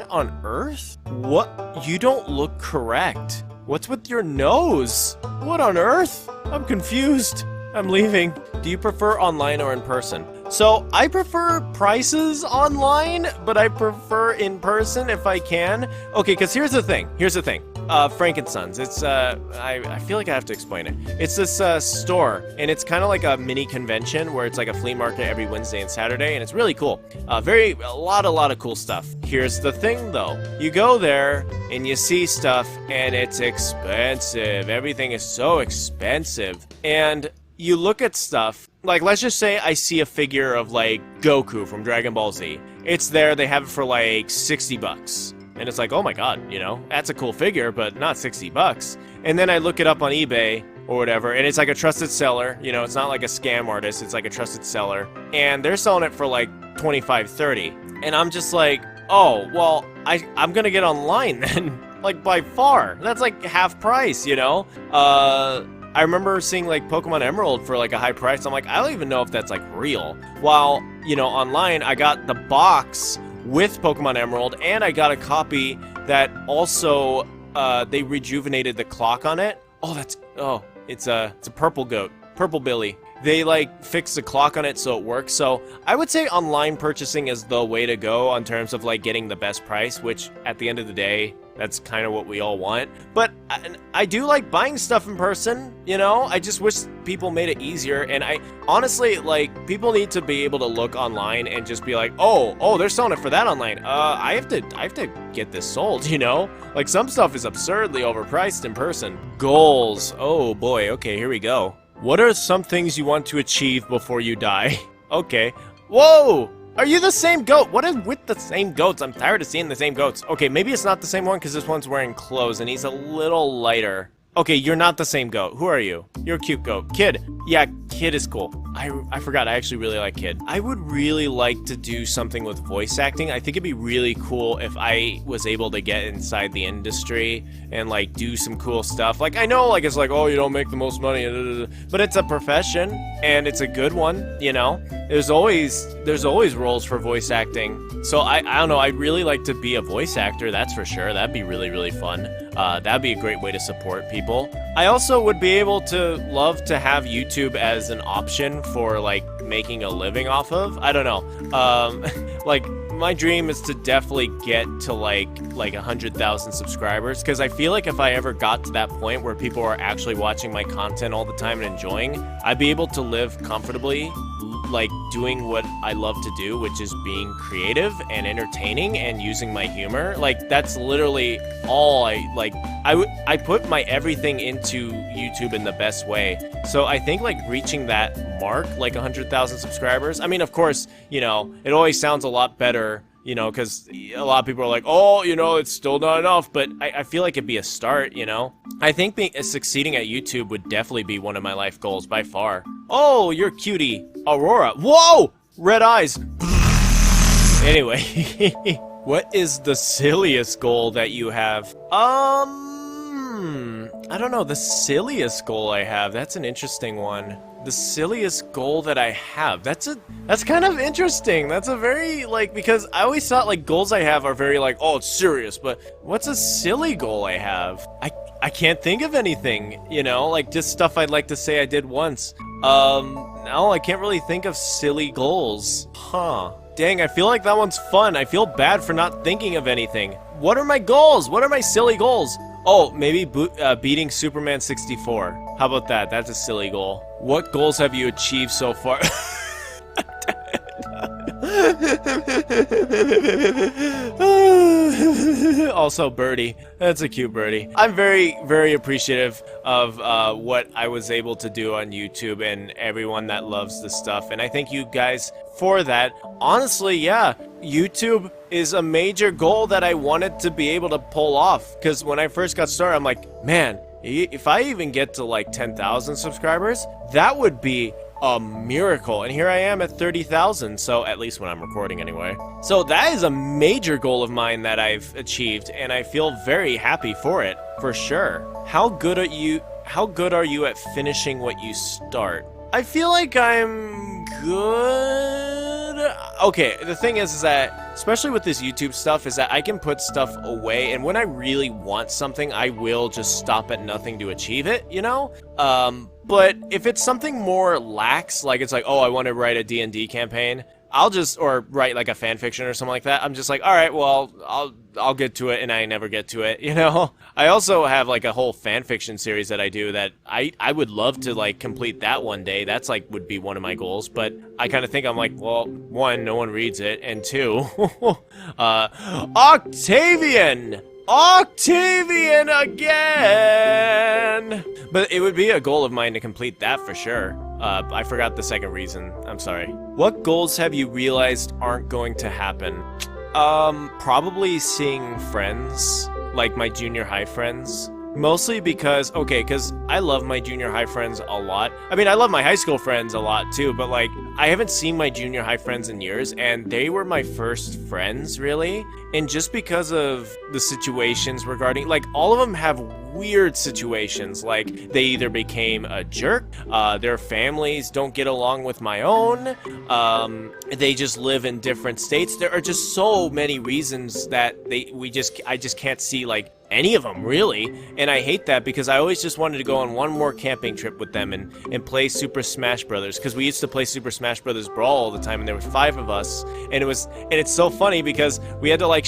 on earth? What? You don't look correct. What's with your nose? What on earth? I'm confused. I'm leaving. Do you prefer online or in person? So, I prefer prices online, but I prefer in person if I can. Okay, because here's the thing. Frankensons. It's, I feel like I have to explain it. It's this, store, and it's kind of like a mini convention where it's like a flea market every Wednesday and Saturday, and it's really cool. A lot of cool stuff. Here's the thing, though. You go there, and you see stuff, and it's expensive. Everything is so expensive. And you look at stuff, like, let's just say I see a figure of, like, Goku from Dragon Ball Z. It's there, they have it for, like, $60. And it's like, oh my god, you know, that's a cool figure, but not $60. And then I look it up on eBay, or whatever, and it's like a trusted seller, you know, it's not like a scam artist, it's like a trusted seller, and they're selling it for like 25, 30, and I'm just like, oh, well, I'm gonna get online then, like by far, that's like half price, you know? I remember seeing like Pokemon Emerald for like a high price, I'm like, I don't even know if that's like real, while, you know, online, I got the box with Pokemon Emerald, and I got a copy that also, they rejuvenated the clock on it. Oh, it's a purple goat, Purple Billy. They like fixed the clock on it so it works. So I would say online purchasing is the way to go in terms of like getting the best price, which at the end of the day, that's kind of what we all want. But I do like buying stuff in person, you know? I just wish people made it easier. And I honestly, like, people need to be able to look online and just be like, oh, they're selling it for that online. I have to get this sold, you know? Like, some stuff is absurdly overpriced in person. Goals. Oh boy, okay, here we go. What are some things you want to achieve before you die? Okay. Whoa! Are you the same goat? What is with the same goats? I'm tired of seeing the same goats. Okay, maybe it's not the same one because this one's wearing clothes and he's a little lighter. Okay, you're not the same goat. Who are you? You're a cute goat. Kid. Yeah, Kid is cool. I forgot, I actually really like Kid. I would really like to do something with voice acting. I think it'd be really cool if I was able to get inside the industry and like do some cool stuff. Like, I know like it's like, oh, you don't make the most money, but it's a profession and it's a good one, you know? There's always roles for voice acting. So I don't know, I'd really like to be a voice actor, that's for sure. That'd be really, really fun. That'd be a great way to support people. I also would be able to love to have YouTube as an option for like making a living off of. I don't know. Like, my dream is to definitely get to like 100,000 subscribers, because I feel like if I ever got to that point where people are actually watching my content all the time and enjoying, I'd be able to live comfortably, like doing what I love to do, which is being creative and entertaining and using my humor. Like, that's literally all I put my everything into YouTube in the best way. So I think like reaching that mark, like 100,000 subscribers, I mean, of course, you know, it always sounds a lot better, you know, because a lot of people are like, oh, you know, it's still not enough, but I feel like it'd be a start, you know? I think succeeding at YouTube would definitely be one of my life goals by far. Oh, you're cutie. Aurora. Whoa! Red eyes. Anyway, what is the silliest goal that you have? I don't know, the silliest goal I have, that's an interesting one. The silliest goal that I have, that's kind of interesting. That's a very, like, because I always thought, like, goals I have are very, like, oh, it's serious, but what's a silly goal I have? I can't think of anything, you know, like, just stuff I'd like to say I did once. No, I can't really think of silly goals. Huh. Dang, I feel like that one's fun. I feel bad for not thinking of anything. What are my goals? What are my silly goals? Oh, maybe beating Superman 64. How about that? That's a silly goal. What goals have you achieved so far? Also, birdie. That's a cute birdie. I'm very, very appreciative of what I was able to do on YouTube and everyone that loves the stuff. And I thank you guys for that. Honestly, yeah, YouTube is a major goal that I wanted to be able to pull off. Because when I first got started, I'm like, man, if I even get to like 10,000 subscribers, that would be a miracle. And here I am at 30,000, so at least when I'm recording anyway. So that is a major goal of mine that I've achieved, and I feel very happy for it, for sure. How good are you at finishing what you start? I feel like I'm good. Okay, the thing is that, especially with this YouTube stuff, is that I can put stuff away, and when I really want something, I will just stop at nothing to achieve it, you know? But if it's something more lax, like it's like, oh, I want to write a D&D campaign, or write like a fan fiction or something like that, I'm just like, all right, well, I'll get to it, and I never get to it, you know? I also have like a whole fan fiction series that I do that I would love to like complete that one day. That's like would be one of my goals, but I kind of think I'm like, well, one, no one reads it, and two, Octavian again! But it would be a goal of mine to complete that for sure. I forgot the second reason. I'm sorry. What goals have you realized aren't going to happen? Probably seeing friends, like my junior high friends. Mostly because, okay, because I love my junior high friends a lot. I mean, I love my high school friends a lot too, but like, I haven't seen my junior high friends in years, and they were my first friends, really. And just because of the situations regarding, like, all of them have weird situations. Like, they either became a jerk, their families don't get along with my own, they just live in different states. There are just so many reasons that I just can't see, like, any of them, really. And I hate that because I always just wanted to go on one more camping trip with them and play Super Smash Brothers, because we used to play Super Smash Brothers Brawl all the time, and there were 5 of us, and it's so funny because we had to like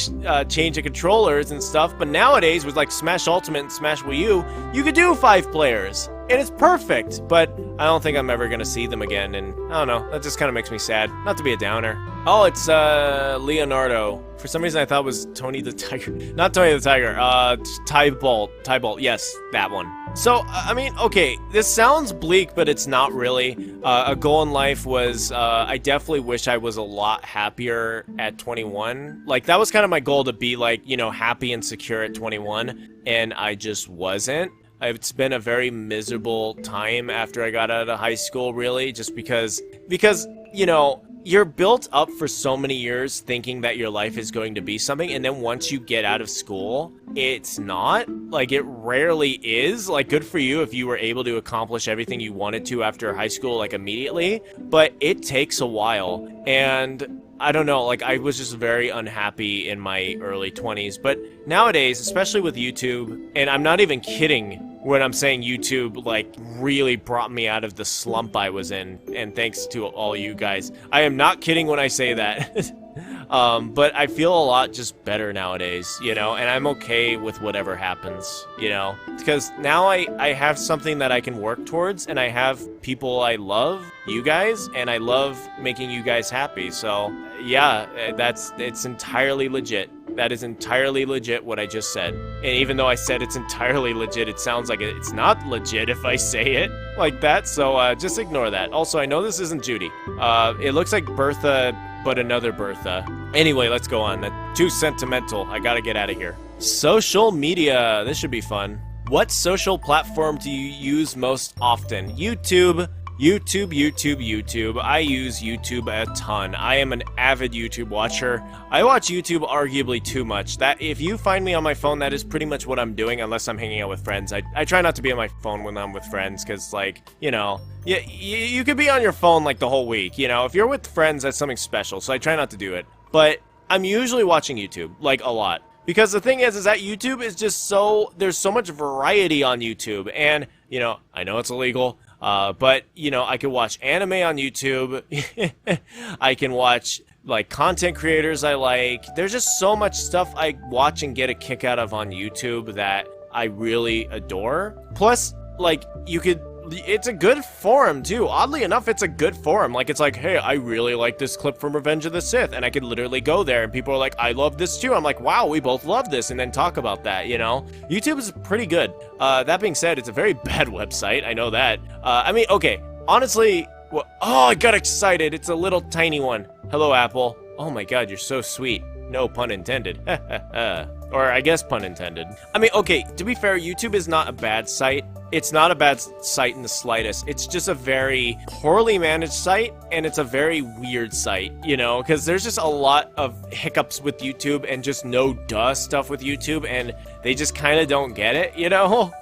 change the controllers and stuff. But nowadays with like Smash Ultimate and Smash Wii U, you could do 5 players. And it's perfect, but I don't think I'm ever gonna see them again, and I don't know, that just kind of makes me sad. Not to be a downer. Oh, it's Leonardo. For some reason I thought it was Tony the Tiger. Not Tony the Tiger, Tybalt, yes, that one. So, I mean, okay, this sounds bleak, but it's not really. A goal in life was, I definitely wish I was a lot happier at 21. Like, that was kind of my goal, to be like, you know, happy and secure at 21, and I just wasn't. It's been a very miserable time after I got out of high school, really, just because, you know, you're built up for so many years thinking that your life is going to be something, and then once you get out of school, it's not. Like, it rarely is. Like, good for you if you were able to accomplish everything you wanted to after high school, like, immediately, but it takes a while, and I don't know, like, I was just very unhappy in my early 20s, but nowadays, especially with YouTube, and I'm not even kidding when I'm saying YouTube, like, really brought me out of the slump I was in, and thanks to all you guys. I am not kidding when I say that. But I feel a lot just better nowadays, you know, and I'm okay with whatever happens, you know, because now I have something that I can work towards, and I have people I love, you guys, and I love making you guys happy. So yeah, it's entirely legit. That is entirely legit what I just said. And even though I said it's entirely legit, it sounds like it's not legit if I say it like that. So just ignore that. Also, I know this isn't Judy. It looks like Bertha, but another Bertha. Anyway, let's go on. That's too sentimental. I gotta get out of here. Social media. This should be fun. What social platform do you use most often? YouTube. I use YouTube a ton. I am an avid YouTube watcher. I watch YouTube arguably too much. That if you find me on my phone, that is pretty much what I'm doing, unless I'm hanging out with friends. I try not to be on my phone when I'm with friends, because, like, you know, you could be on your phone like the whole week, you know. If you're with friends, that's something special, so I try not to do it. But I'm usually watching YouTube, like, a lot. Because the thing is that YouTube is just there's so much variety on YouTube, and, you know, I know it's illegal, but, you know, I can watch anime on YouTube. I can watch, like, content creators I like. There's just so much stuff I watch and get a kick out of on YouTube that I really adore. Plus, like, it's a good forum, too. Oddly enough, it's a good forum. Like, it's like, hey, I really like this clip from Revenge of the Sith, and I could literally go there, and people are like, I love this, too. I'm like, wow, we both love this, and then talk about that, you know? YouTube is pretty good. That being said, it's a very bad website. I know that. I mean, okay, honestly, oh, I got excited. It's a little tiny one. Hello, Apple. Oh my god, you're so sweet. No pun intended. Or I guess pun intended. I mean, okay, to be fair, YouTube is not a bad site. It's not a bad site in the slightest. It's just a very poorly managed site, and it's a very weird site, you know, because there's just a lot of hiccups with YouTube and just no duh stuff with YouTube, and they just kind of don't get it, you know?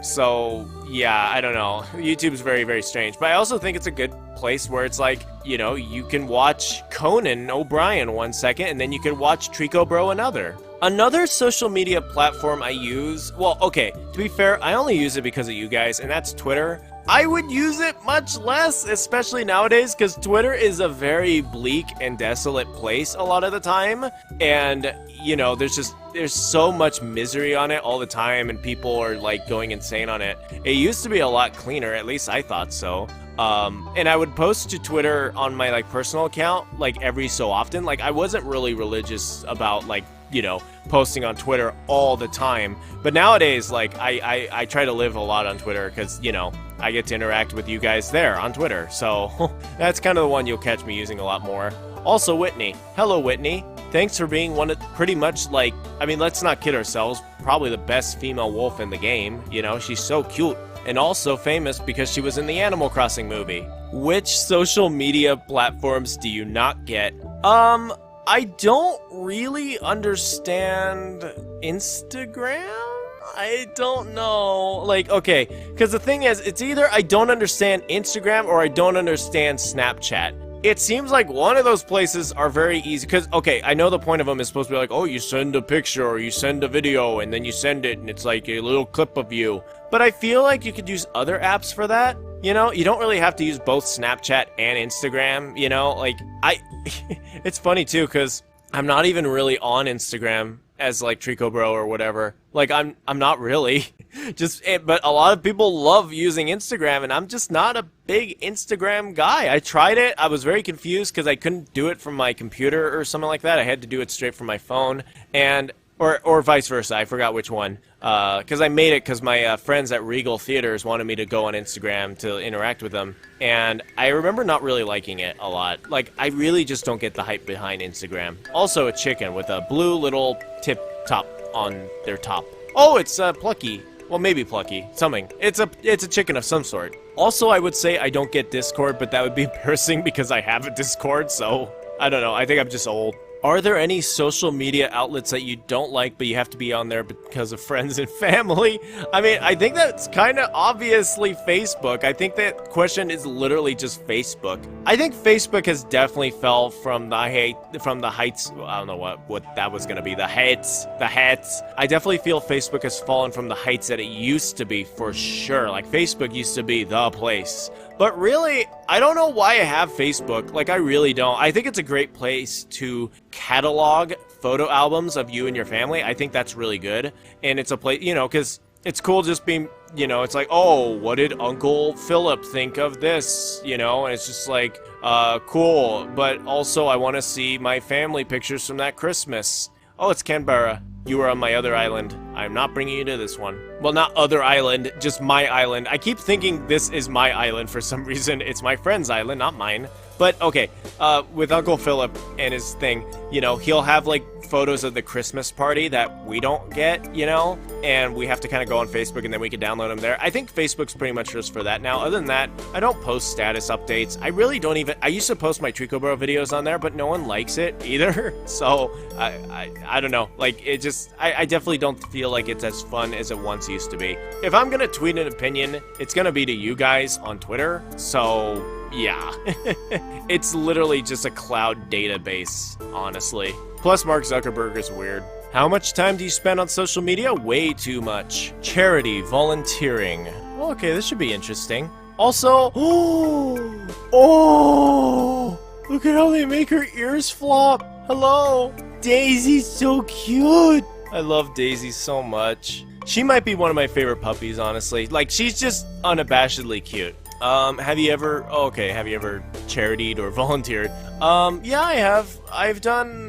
So yeah, I don't know. YouTube's very, very strange, but I also think it's a good place where it's like, you know, you can watch Conan O'Brien one second, and then you can watch TreeckoBro another. Another social media platform I use, well, okay, to be fair, I only use it because of you guys, and that's Twitter. I would use it much less, especially nowadays, because Twitter is a very bleak and desolate place a lot of the time, and, you know, there's so much misery on it all the time, and people are, like, going insane on it. It used to be a lot cleaner, at least I thought so. And I would post to Twitter on my, like, personal account, like, every so often. Like, I wasn't really religious about, like, you know, posting on Twitter all the time. But nowadays, like, I try to live a lot on Twitter because, you know, I get to interact with you guys there on Twitter. So that's kind of the one you'll catch me using a lot more. Also, Whitney. Hello, Whitney. Thanks for being one of pretty much, like, I mean, let's not kid ourselves. probably the best female wolf in the game. You know, she's so cute. And also famous because she was in the Animal Crossing movie. Which social media platforms do you not get? I don't really understand Instagram? I don't know. Like, okay, because the thing is, it's either I don't understand Instagram or I don't understand Snapchat. It seems like one of those places are very easy, because, okay, I know the point of them is supposed to be like, oh, you send a picture or you send a video and then you send it and it's like a little clip of you. But I feel like you could use other apps for that. You know, you don't really have to use both Snapchat and Instagram, you know? Like, it's funny too, because I'm not even really on Instagram as like TreeckoBro or whatever. Like, I'm not really. But a lot of people love using Instagram, and I'm just not a big Instagram guy. I tried it. I was very confused because I couldn't do it from my computer or something like that. I had to do it straight from my phone, and or vice versa. I forgot which one. Because I made it because my friends at Regal Theaters wanted me to go on Instagram to interact with them, and I remember not really liking it a lot. Like, I really just don't get the hype behind Instagram. Also, a chicken with a blue little tip top on their top. Oh, it's Plucky. Well, maybe Plucky. Something. It's a chicken of some sort. Also, I would say I don't get Discord, but that would be embarrassing because I have a Discord, so I don't know. I think I'm just old. Are there any social media outlets that you don't like, but you have to be on there because of friends and family? I mean, I think that's kind of obviously Facebook. I think that question is literally just Facebook. I think Facebook has definitely fell from the heights. I don't know what that was going to be. The heights. I definitely feel Facebook has fallen from the heights that it used to be, for sure. Like, Facebook used to be the place. But really, I don't know why I have Facebook. Like, I really don't. I think it's a great place to catalog photo albums of you and your family. I think that's really good. And it's a place, you know, because it's cool just being, you know, it's like, oh, what did Uncle Philip think of this? You know, and it's just like, cool. But also, I want to see my family pictures from that Christmas. Oh, it's Canberra. You were on my other island. I'm not bringing you to this one. Well, not other island, just my island. I keep thinking this is my island for some reason. It's my friend's island, not mine. But, okay, with Uncle Philip and his thing, you know, he'll have, like, photos of the Christmas party that we don't get, you know? And we have to kind of go on Facebook and then we can download them there. I think Facebook's pretty much just for that now. Other than that, I don't post status updates. I really don't even... I used to post my TreeckoBro videos on there, but no one likes it either. So, I don't know. Like, it just... I definitely don't feel like it's as fun as it once used to be. If I'm gonna tweet an opinion, it's gonna be to you guys on Twitter. So... yeah. It's literally just a cloud database, honestly. Plus, Mark Zuckerberg is weird. How much time do you spend on social media? Way too much. Charity, volunteering. Well, okay, this should be interesting. Also, oh, look at how they make her ears flop. Hello. Daisy's so cute. I love Daisy so much. She might be one of my favorite puppies, honestly. Like, she's just unabashedly cute. Have you ever charitied or volunteered? Yeah, I have. I've done,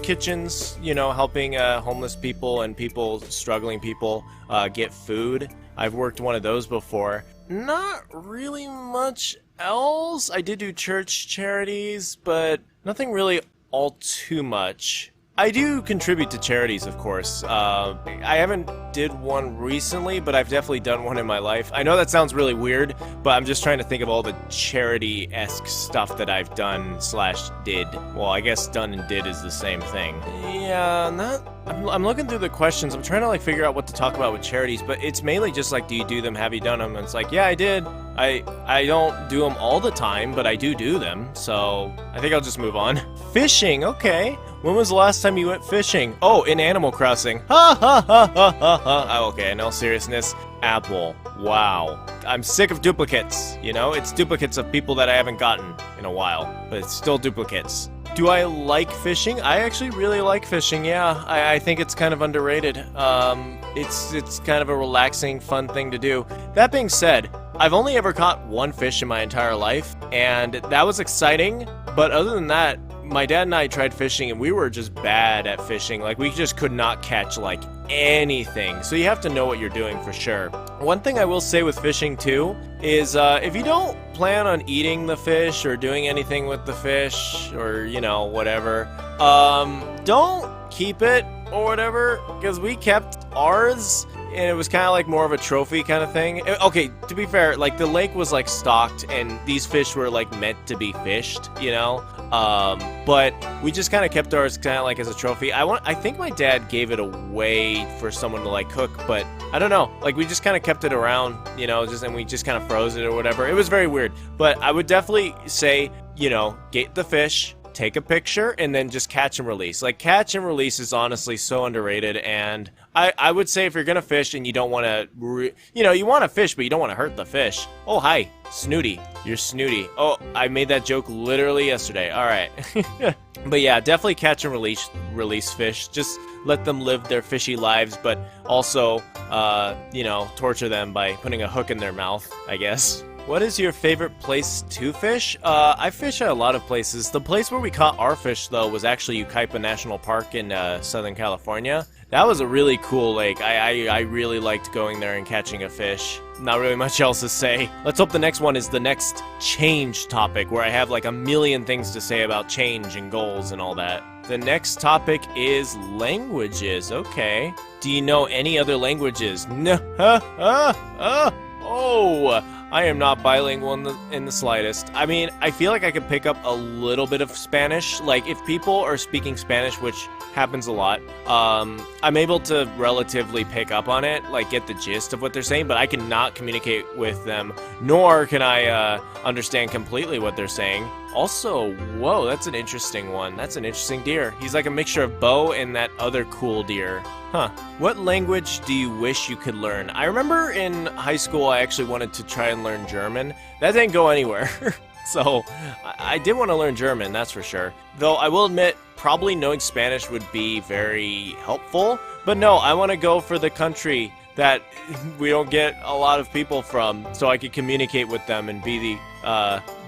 kitchens, you know, helping, homeless people and struggling people, get food. I've worked one of those before. Not really much else. I did do church charities, but nothing really all too much. I do contribute to charities, of course. I haven't did one recently, but I've definitely done one in my life. I know that sounds really weird, but I'm just trying to think of all the charity-esque stuff that I've done / did. Well, I guess done and did is the same thing. Yeah, I'm looking through the questions. I'm trying to, like, figure out what to talk about with charities, but it's mainly just, like, do you do them? Have you done them? And it's like, yeah, I did. I don't do them all the time, but I do them, so I think I'll just move on. Fishing, okay. When was the last time you went fishing? Oh, in Animal Crossing. Ha ha ha ha ha ha. Oh, okay, in all seriousness. Apple. Wow. I'm sick of duplicates, you know? It's duplicates of people that I haven't gotten in a while, but it's still duplicates. Do I like fishing? I actually really like fishing, yeah. I think it's kind of underrated. It's kind of a relaxing, fun thing to do. That being said, I've only ever caught one fish in my entire life, and that was exciting, but other than that, my dad and I tried fishing and we were just bad at fishing. Like, we just could not catch, like, anything. So you have to know what you're doing for sure. One thing I will say with fishing too is if you don't plan on eating the fish or doing anything with the fish or, you know, whatever, don't keep it or whatever, because we kept ours, and it was kind of like more of a trophy kind of thing. Okay, to be fair, like the lake was like stocked and these fish were like meant to be fished, you know? But we just kind of kept ours kind of like as a trophy. I think my dad gave it away for someone to like cook, but I don't know. Like we just kind of kept it around, you know, and we just kind of froze it or whatever. It was very weird, but I would definitely say, you know, get the fish, take a picture, and then just catch and release. Like, catch and release is honestly so underrated, and I would say if you're gonna fish and you don't want to, you know, you want to fish, but you don't want to hurt the fish. Oh, hi, Snooty. You're snooty. Oh, I made that joke literally yesterday. All right. But yeah, definitely catch and release fish. Just let them live their fishy lives, but also, you know, torture them by putting a hook in their mouth, I guess. What is your favorite place to fish? I fish at a lot of places. The place where we caught our fish, though, was actually Ukaipa National Park in Southern California. That was a really cool lake. I really liked going there and catching a fish. Not really much else to say. Let's hope the next one is the next change topic, where I have like a million things to say about change and goals and all that. The next topic is languages. Okay. Do you know any other languages? No. Oh, I am not bilingual in the slightest. I mean, I feel like I could pick up a little bit of Spanish. Like, if people are speaking Spanish, which happens a lot, I'm able to relatively pick up on it, like get the gist of what they're saying, but I cannot communicate with them, nor can I understand completely what they're saying. Also, whoa, that's an interesting one. That's an interesting deer. He's like a mixture of Bo and that other cool deer. Huh. What language do you wish you could learn? I remember in high school I actually wanted to try and learn German. That didn't go anywhere. So, I did want to learn German, that's for sure. Though I will admit, probably knowing Spanish would be very helpful. But no, I want to go for the country that we don't get a lot of people from, so I could communicate with them and be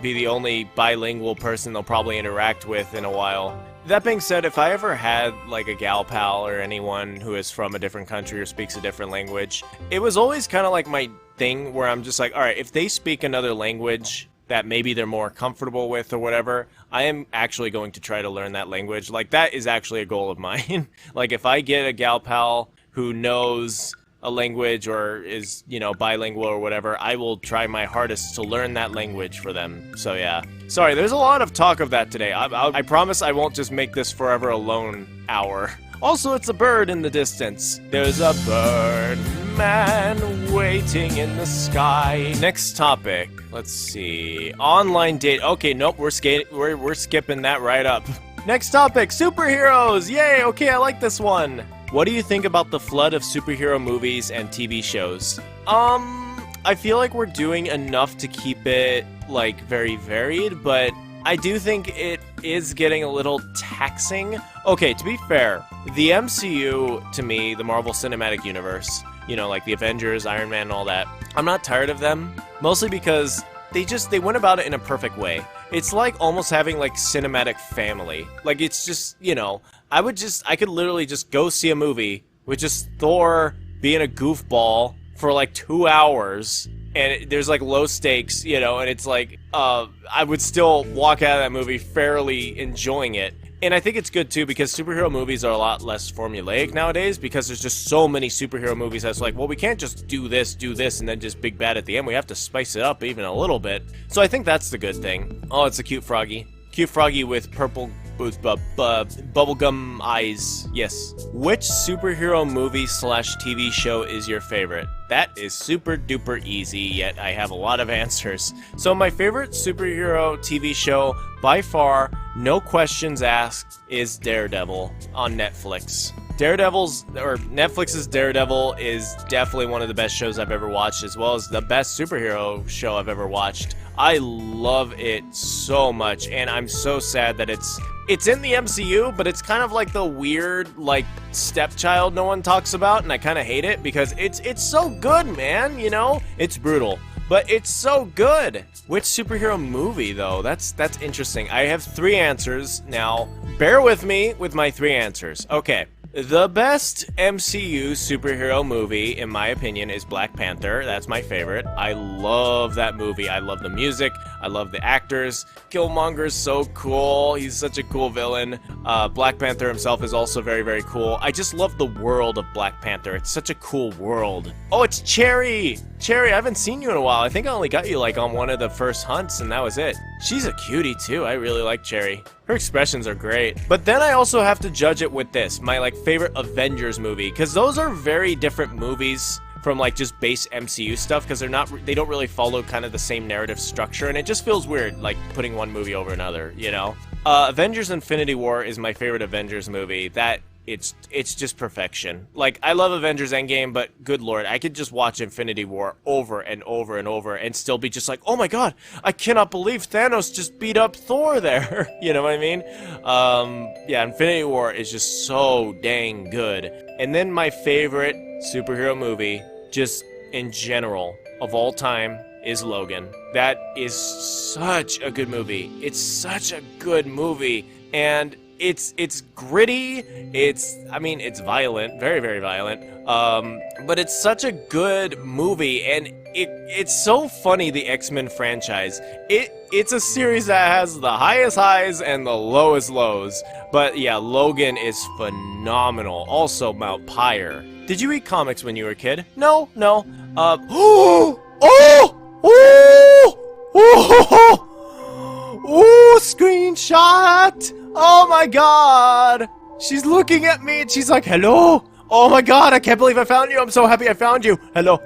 the only bilingual person they'll probably interact with in a while. That being said, if I ever had like a gal pal or anyone who is from a different country or speaks a different language, it was always kind of like my thing where I'm just like, all right, if they speak another language that maybe they're more comfortable with or whatever, I am actually going to try to learn that language. Like, that is actually a goal of mine. Like, if I get a gal pal who knows a language or is, you know, bilingual or whatever, I will try my hardest to learn that language for them. So yeah. Sorry, there's a lot of talk of that today. I promise I won't just make this forever alone hour. Also, it's a bird in the distance. There's a bird man waiting in the sky. Next topic. Let's see. Online date. Okay, nope, we're skipping that right up. Next topic, superheroes. Yay, okay, I like this one. What do you think about the flood of superhero movies and TV shows? I feel like we're doing enough to keep it, like, very varied, but I do think it is getting a little taxing. Okay, to be fair, the MCU, to me, the Marvel Cinematic Universe, you know, like the Avengers, Iron Man, and all that, I'm not tired of them, mostly because they went about it in a perfect way. It's like almost having, like, cinematic family. Like, it's just, you know, I could literally just go see a movie with just Thor being a goofball for like 2 hours, and there's like low stakes, you know, and it's like, I would still walk out of that movie fairly enjoying it. And I think it's good too, because superhero movies are a lot less formulaic nowadays, because there's just so many superhero movies that's like, well, we can't just do this, and then just big bad at the end. We have to spice it up even a little bit. So I think that's the good thing. Oh, it's a cute froggy. Cute froggy with purple bubblegum eyes. Yes. Which superhero movie / TV show is your favorite? That is super duper easy, yet I have a lot of answers. So my favorite superhero TV show, by far, no questions asked, is Daredevil on Netflix. Netflix's Daredevil is definitely one of the best shows I've ever watched, as well as the best superhero show I've ever watched. I love it so much, and I'm so sad that it's in the MCU, but it's kind of like the weird, like, stepchild no one talks about, and I kind of hate it, because it's so good, man, you know? It's brutal, but it's so good. Which superhero movie, though? That's interesting. I have 3 answers now. Bear with me with my 3 answers. Okay. The best MCU superhero movie, in my opinion, is Black Panther. That's my favorite. I love that movie. I love the music. I love the actors. Killmonger's so cool. He's such a cool villain. Black Panther himself is also very, very cool. I just love the world of Black Panther. It's such a cool world. Oh, it's Cherry! Cherry, I haven't seen you in a while. I think I only got you like on one of the first hunts, and that was it. She's a cutie too. I really like Cherry. Her expressions are great. But then I also have to judge it with this, my like favorite Avengers movie, because those are very different movies from like just base MCU stuff, because they don't really follow kind of the same narrative structure, and it just feels weird like putting one movie over another, you know? Avengers Infinity War is my favorite Avengers movie. It's just perfection. Like, I love Avengers Endgame, but good lord, I could just watch Infinity War over and over and over and still be just like, oh my god, I cannot believe Thanos just beat up Thor there. You know what I mean? Yeah, Infinity War is just so dang good. And then my favorite superhero movie, just in general, of all time, is Logan. That is such a good movie. It's such a good movie. And it's gritty, it's violent, very, very violent, but it's such a good movie, and it's so funny, the X-Men franchise. It's a series that has the highest highs and the lowest lows, but yeah, Logan is phenomenal. Also, Mount Pyre. Did you read comics when you were a kid? No. Screenshot! Oh my god! She's looking at me and she's like, hello? Oh my god, I can't believe I found you. I'm so happy I found you. Hello.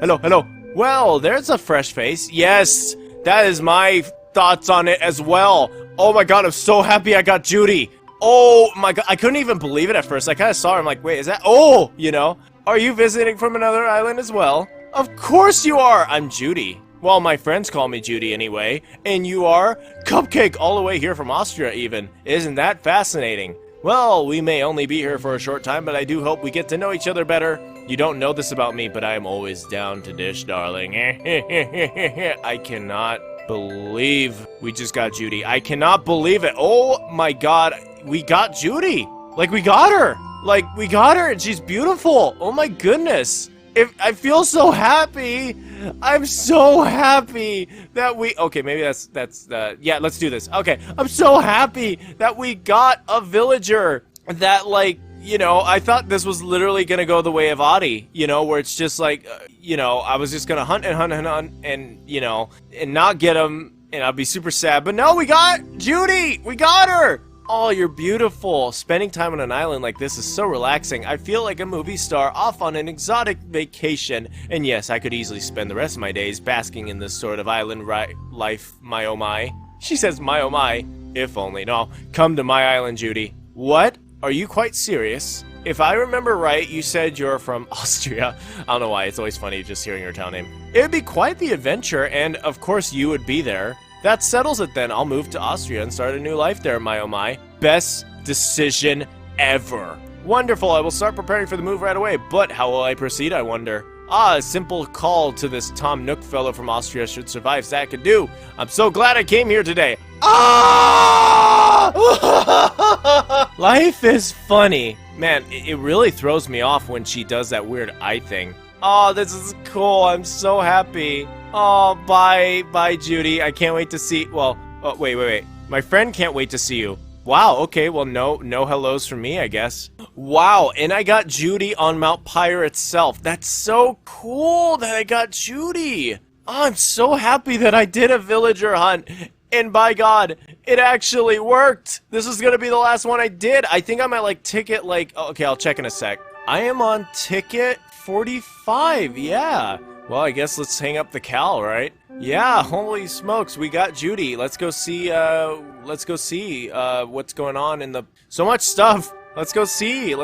Well, there's a fresh face. Yes, that is my thoughts on it as well. Oh my god, I'm so happy I got Judy. Oh my god, I couldn't even believe it at first. I kind of saw her, I'm like, wait, is that? Oh, you know. Are you visiting from another island as well? Of course you are. I'm Judy. Well, my friends call me Judy anyway. And you are? Cupcake, all the way here from Austria even. Isn't that fascinating? Well, we may only be here for a short time, but I do hope we get to know each other better. You don't know this about me, but I am always down to dish, darling. I cannot believe we just got Judy. I cannot believe it. Oh my god, we got Judy. Like, we got her. And she's beautiful. Oh my goodness. I feel so happy. I'm so happy that we... Okay, maybe that's yeah, let's do this. Okay, I'm so happy that we got a villager that, like, you know, I thought this was literally gonna go the way of Adi, you know, where it's just like, you know, I was just gonna hunt and, you know, and not get him, and I'd be super sad. But no, we got Judy! We got her! Oh, you're beautiful. Spending time on an island like this is so relaxing. I feel like a movie star off on an exotic vacation. And yes, I could easily spend the rest of my days basking in this sort of island life, my oh my. She says my oh my. If only. No, come to my island, Judy. What? Are you quite serious? If I remember right, you said you're from Austria. I don't know why, it's always funny just hearing your town name. It would be quite the adventure, and of course you would be there. That settles it then. I'll move to Austria and start a new life there, my oh my. Best decision ever. Wonderful, I will start preparing for the move right away, but how will I proceed, I wonder? A simple call to this Tom Nook fellow from Austria should suffice. That could do. I'm so glad I came here today. Ah! Life is funny. Man, it really throws me off when she does that weird eye thing. Oh, this is cool. I'm so happy. Oh, bye, Judy. I can't wait to see... Well, oh, wait. My friend can't wait to see you. Wow, okay, well, no hellos from me, I guess. Wow, and I got Judy on Mount Pyre itself. That's so cool that I got Judy. Oh, I'm so happy that I did a villager hunt. And by God, it actually worked. This is gonna be the last one I did. I think I'm at, like, ticket, like... Oh, okay, I'll check in a sec. I am on ticket 45, yeah. Well, I guess let's hang up the cowl, right? Yeah, holy smokes, we got Judy. Let's go see what's going on in the... So much stuff! Let's go see.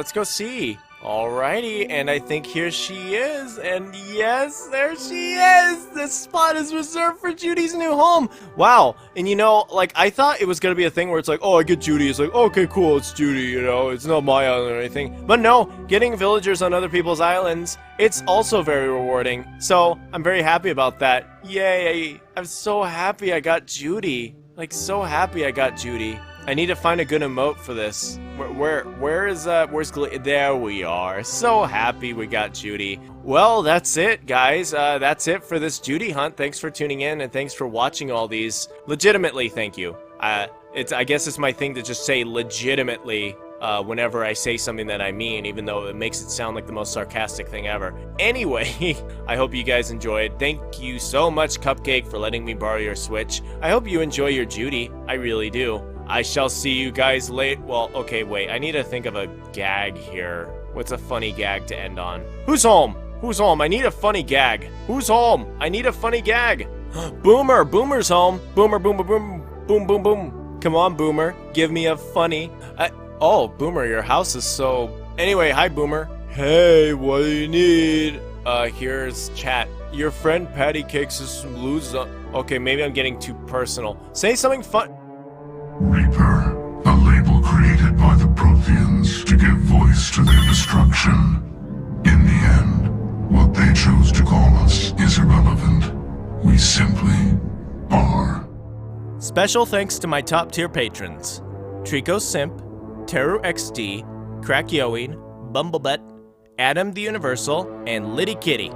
Alrighty, and I think here she is, and yes, there she is! This spot is reserved for Judy's new home! Wow, and you know, like, I thought it was gonna be a thing where it's like, oh, I get Judy, it's like, okay, cool, it's Judy, you know, it's not my island or anything. But no, getting villagers on other people's islands, it's also very rewarding, so I'm very happy about that. Yay, I'm so happy I got Judy. Like, so happy I got Judy. I need to find a good emote for this. Where's there we are. So happy we got Judy. Well, that's it, guys. That's it for this Judy hunt. Thanks for tuning in, and thanks for watching all these. Legitimately, thank you. I guess it's my thing to just say legitimately whenever I say something that I mean, even though it makes it sound like the most sarcastic thing ever. Anyway, I hope you guys enjoyed. Thank you so much, Cupcake, for letting me borrow your Switch. I hope you enjoy your Judy. I really do. I shall see you guys late. Well, okay, wait. I need to think of a gag here. What's a funny gag to end on? Who's home? Who's home? I need a funny gag. Who's home? I need a funny gag. Boomer. Boomer's home. Boomer, boomer, boom, boom, boom, boom. Come on, Boomer. Give me a funny. Oh, Boomer, your house is so... Anyway, hi, Boomer. Hey, what do you need? Here's chat. Your friend Patty Cakes is some loser. Okay, maybe I'm getting too personal. Say something fun. Reaper, a label created by the Protheans to give voice to their destruction. In the end, what they chose to call us is irrelevant. We simply are. Special thanks to my top tier patrons: Treecko Simp, Teru XD, Crack Yoing, Bumblebutt, Adam the Universal, and Liddy Kitty.